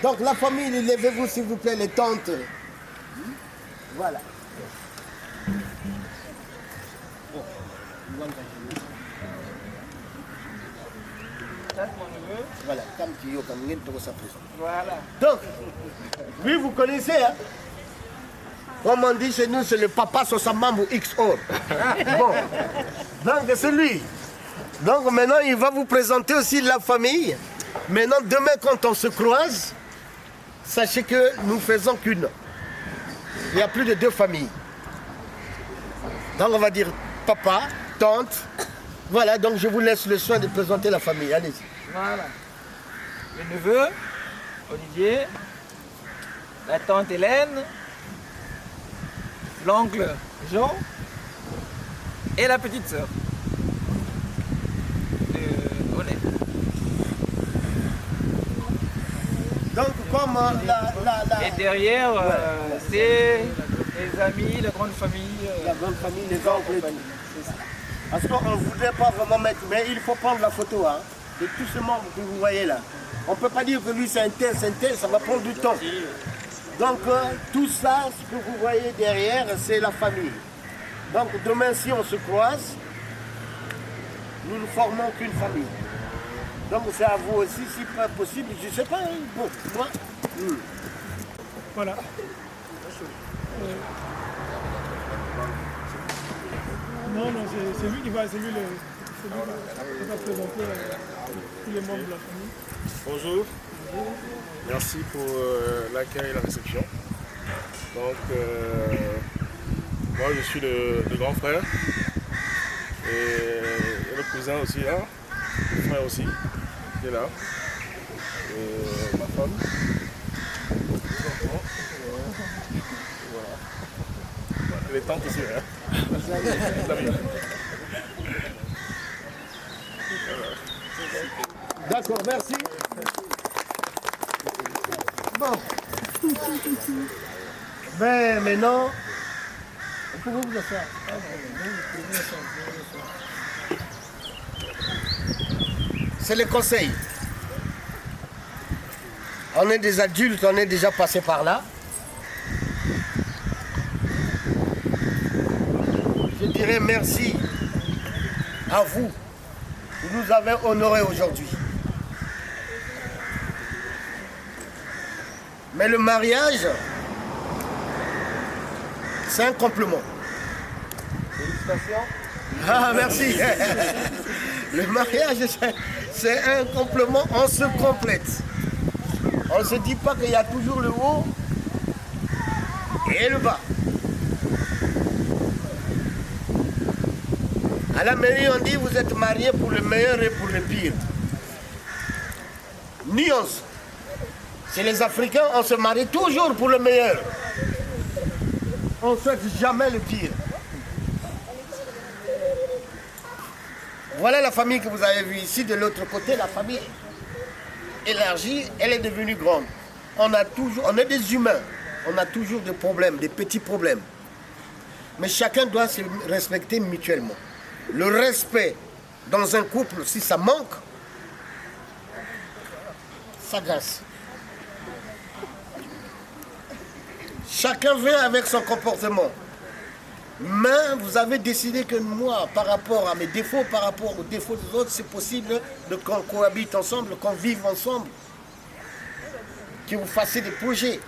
Donc la famille, levez-vous s'il vous plaît, les tantes. Voilà. Voilà, Voilà. donc, lui vous connaissez, hein? Comme on dit chez nous, c'est le papa Sosamambo XO. Bon, donc c'est lui. Donc maintenant, il va vous présenter aussi la famille. Maintenant, demain, quand on se croise, sachez que nous faisons qu'une. Il y a plus de 2 familles. Donc on va dire papa, tante. Voilà, donc je vous laisse le soin de présenter la famille. Allez-y. Voilà. Le neveu, Olivier, la tante Hélène, l'oncle Jean et la petite sœur de Honnête. Donc comme Et derrière, c'est les amis, la grande famille. La grande famille, les oncles et tout. Parce qu'on ne voudrait pas vraiment mettre, mais il faut prendre la photo hein, de tous ces membres que vous voyez là. On ne peut pas dire que lui c'est un tel, ça va prendre du temps. Donc tout ça, ce que vous voyez derrière, c'est la famille. Donc demain si on se croise, nous ne formons qu'une famille. Donc c'est à vous aussi, si pas possible, je ne sais pas, hein, bon, moi. Voilà. Non, c'est lui qui va, c'est lui qui va présenter tous les membres de la famille. Bonjour. Merci pour l'accueil et la réception. Donc, moi je suis le grand frère et le cousin aussi là, le frère aussi qui est là, et ma femme, les enfants, voilà. Les tantes aussi. Hein. D'accord, merci. Bon. Ben maintenant, pourquoi vous faire? C'est le conseil. On est des adultes, on est déjà passé par là. Je dirais merci à vous qui nous avez honorés aujourd'hui. Mais le mariage, c'est un complément. Félicitations. Ah, merci. Le mariage, c'est un complément, on se complète. On ne se dit pas qu'il y a toujours le haut et le bas. À la mairie, on dit vous êtes mariés pour le meilleur et pour le pire. Nuance. Chez les Africains, on se marie toujours pour le meilleur. On ne souhaite jamais le pire. Voilà la famille que vous avez vue ici. De l'autre côté, la famille élargie, elle est devenue grande. On est des humains. On a toujours des problèmes, des petits problèmes. Mais chacun doit se respecter mutuellement. Le respect dans un couple, si ça manque, ça gasse. Chacun vient avec son comportement. Mais vous avez décidé que moi, par rapport à mes défauts, par rapport aux défauts des autres, c'est possible qu'on cohabite ensemble, qu'on vive ensemble, que vous fassiez des projets.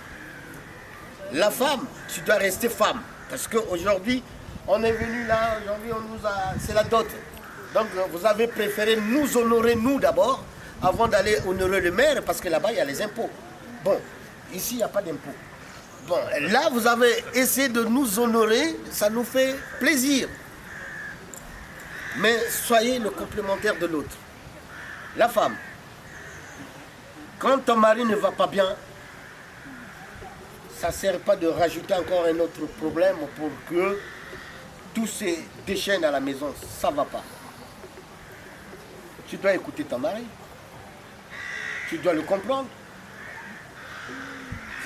La femme, tu dois rester femme. Parce qu'aujourd'hui, on est venu là, aujourd'hui, c'est la dot. Donc vous avez préféré nous honorer, nous d'abord, avant d'aller honorer le maire, parce que là-bas, il y a les impôts. Bon, ici, il n'y a pas d'impôts. Bon, là, vous avez essayé de nous honorer, ça nous fait plaisir. Mais soyez le complémentaire de l'autre. La femme, quand ton mari ne va pas bien, ça ne sert pas de rajouter encore un autre problème pour que tout se déchaîne à la maison. Ça ne va pas. Tu dois écouter ton mari. Tu dois le comprendre.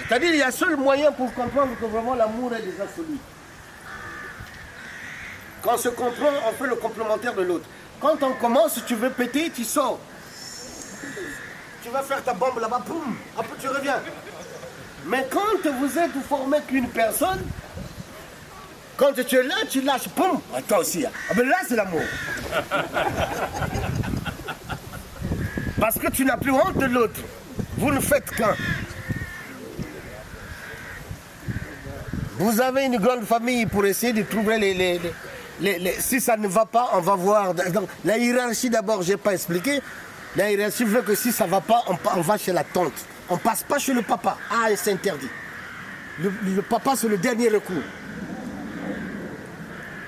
C'est-à-dire qu'il y a seul moyen pour comprendre que vraiment l'amour est déjà solide. Quand on se comprend, on fait le complémentaire de l'autre. Quand on commence, tu veux péter, tu sors. Tu vas faire ta bombe là-bas, boum, après tu reviens. Mais quand vous êtes formé qu'une personne, quand tu es là, tu lâches, boum, toi aussi. Ah ben là, c'est l'amour. Parce que tu n'as plus honte de l'autre. Vous ne faites qu'un. Vous avez une grande famille pour essayer de trouver si ça ne va pas, on va voir. Donc, la hiérarchie d'abord, je n'ai pas expliqué. La hiérarchie veut que si ça ne va pas, on va chez la tante. On ne passe pas chez le papa. Ah, c'est interdit. Le papa, c'est le dernier recours.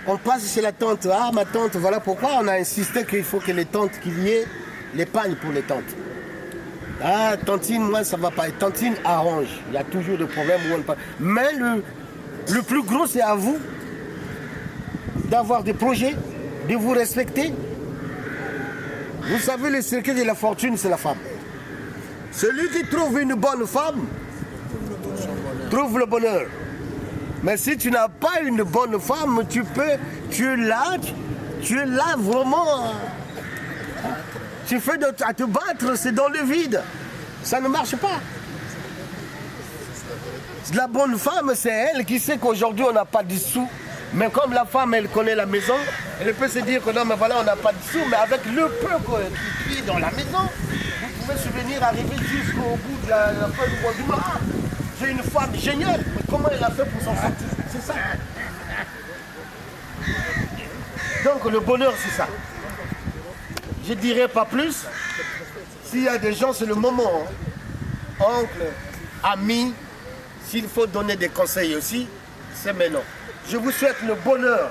On passe chez la tante. Ah, ma tante, voilà pourquoi on a insisté qu'il faut que les tantes, qu'il y ait l'épargne pour les tantes. Ah, tantine, moi, ça ne va pas. Et tantine arrange. Il y a toujours des problèmes où on ne parle. Mais le plus gros, c'est à vous d'avoir des projets, de vous respecter. Vous savez, le secret de la fortune, c'est la femme. Celui qui trouve une bonne femme, trouve le bonheur. Mais si tu n'as pas une bonne femme, tu es là vraiment. Tu fais à te battre, c'est dans le vide. Ça ne marche pas. La bonne femme, c'est elle qui sait qu'aujourd'hui on n'a pas de sous. Mais comme la femme, elle connaît la maison, elle peut se dire que non, mais voilà, on n'a pas de sous. Mais avec le peu qui est dans la maison, vous pouvez souvenir arriver jusqu'au bout de la fin du mois du mois. Ah, j'ai une femme géniale. Mais comment elle a fait pour s'en sortir? C'est ça. Donc le bonheur, c'est ça. Je ne dirai pas plus. S'il y a des gens, c'est le moment. Hein. Oncle, ami, s'il faut donner des conseils aussi, c'est maintenant. Je vous souhaite le bonheur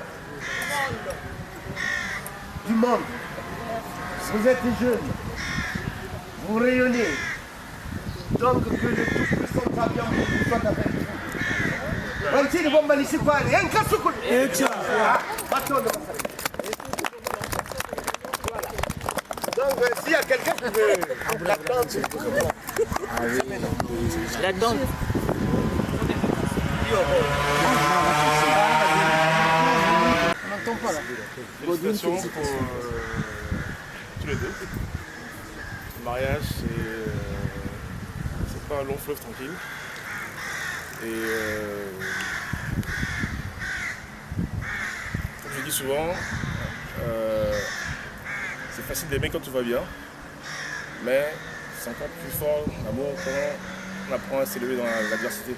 du monde. Vous êtes jeunes. Vous rayonnez. Donc que le Tout-Puissant soit bien vous soit avec vous. Wantini bomba nisipale. Enka sukul. Batondo. Donc s'il y a quelqu'un qui veut la danse, c'est tout bon. La danse. On n'entend pas là. Félicitations pour tous les deux. Le mariage, c'est pas un long fleuve tranquille. Et comme je dis souvent, c'est facile d'aimer quand tout va bien, mais c'est encore plus fort l'amour quand on apprend à s'élever dans l'adversité.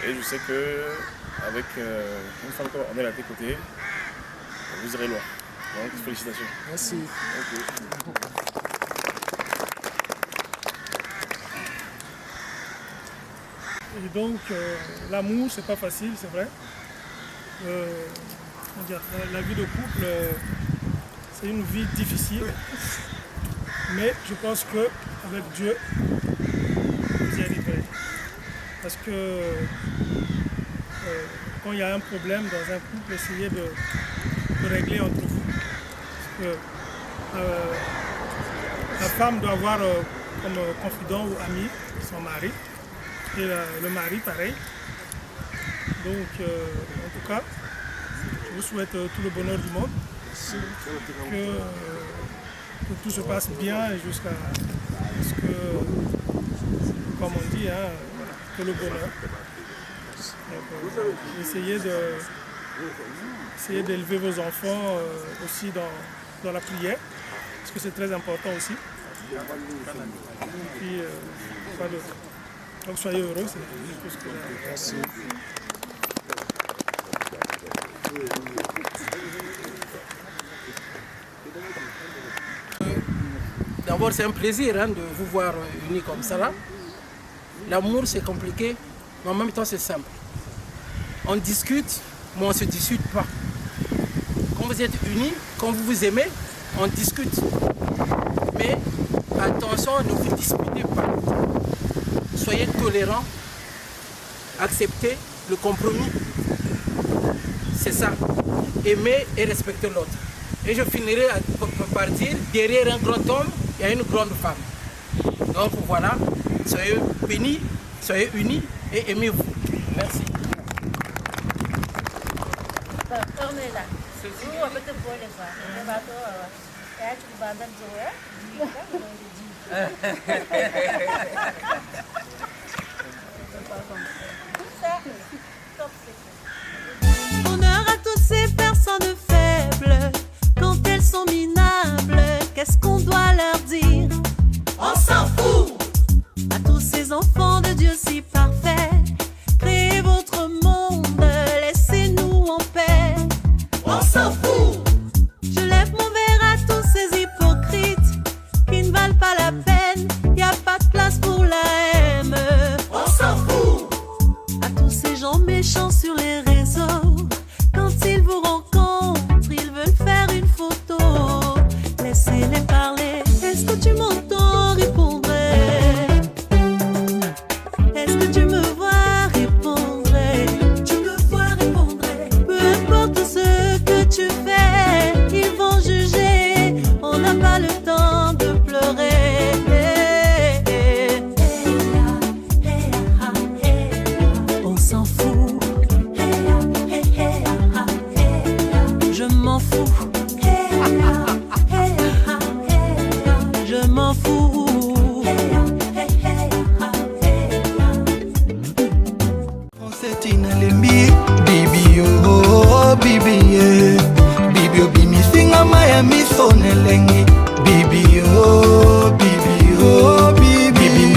Et je sais que avec une femme comme on est à tes côtés, vous irez loin. Donc félicitations. Merci. Okay. Et donc, l'amour, c'est pas facile, c'est vrai. La vie de couple, c'est une vie difficile. Mais je pense qu'avec Dieu, vous y arriverez. Parce que quand il y a un problème dans un couple, essayez de régler entre vous. Parce que la femme doit avoir comme confident ou ami son mari. Et le mari, pareil. Donc, en tout cas, je vous souhaite tout le bonheur du monde. Que tout se passe bien jusqu'à ce que, comme on dit, hein, que le bonheur. Donc, essayez d'élever vos enfants aussi dans la prière, parce que c'est très important aussi. Et puis, pas d'autre. Donc soyez heureux, c'est tout ce que j'ai. Merci. D'abord, c'est un plaisir de vous voir unis comme ça là. L'amour, c'est compliqué, mais en même temps, c'est simple. On discute, mais on ne se dispute pas. Quand vous êtes unis, quand vous vous aimez, on discute. Mais attention, ne vous disputez pas. Soyez tolérants, acceptez le compromis. C'est ça. Aimer et respecter l'autre. Et je finirai par dire, derrière un grand homme, il y a une grande femme. Donc voilà, soyez bénis, soyez unis et aimez-vous. Merci. Honneur à toutes ces personnes faibles, quand elles sont minables, qu'est-ce qu'on doit leur dire? On s'en fout! À tous ces enfants de Dieu si parfaits, créez votre monde, laissez-nous en paix. On s'en fout! Je lève mon verre à tous ces hypocrites qui ne valent pas la peine, y a pas de place pour la haine. On s'en fout! À tous ces gens méchants sur les réseaux, quand ils vous rencontrent, ils veulent faire une photo. Laissez-les parler. Est-ce que tu m'entends? Répondrai. Est-ce que tu me vois? Répondrai. Tu me vois? Répondrai. Peu importe ce que tu fais, ils vont juger. On n'a pas le temps de pleurer. On s'en fout. Je m'en fous. Je m'en fous. Setina lembi bibi oh bibi bibi bimi singa maya misone lengi bibi oh bibi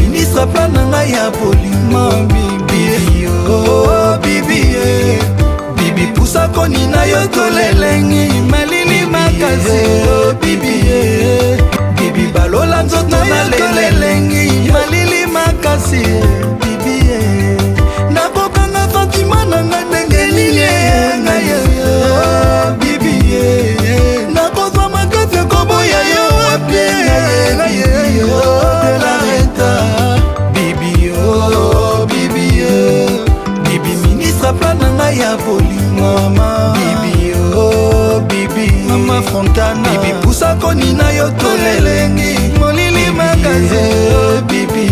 ministre plananga ya polima bibi oh bibi pusa koni na yo tolelengi malili makazi oh bibi balola nzoto na lelengi malili makasi bibi nakokanga fatima nanga ndenge nini ngai bibi nakozwa makasi koboya yo apie delareta bibi bibi ministre bana bibi pusa koni na yo tolelengi molili makasi bibi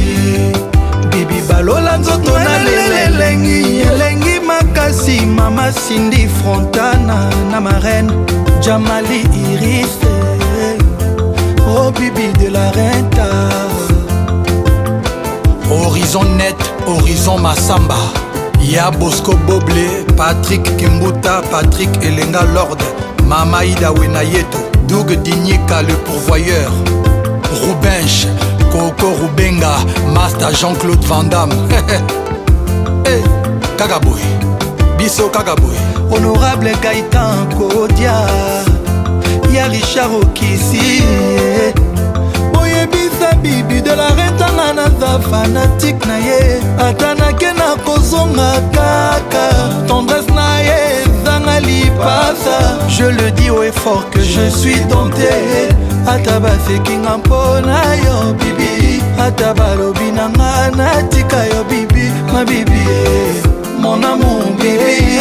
bibi balola nzoto na lelengi elengi makasi mama Cindy Frontana na marraine Jamali Iris oh bibi de la renta Horizon net Horizon Massamba Ya Bosco Boblé Patrick Kimbuta Patrick Elenga Lord Mama Ida Wenayeto Doug Dinyika le pourvoyeur Rubench Coco Rubenga Master Jean-Claude Van Damme hey, Kagaboy Biso Kagaboy Honorable Gaëtan Kodia Ya Richard Okisi Boyebisa bibi de la rentanga naza fanatique na ye atanake na kozonga kaka tendresse na ye zanga lipasa je le dis haut et fort que je suis dompté ata basekinga mpona yo bibi ata balobi nanga natika yo bibi ma bibi mon amour bibi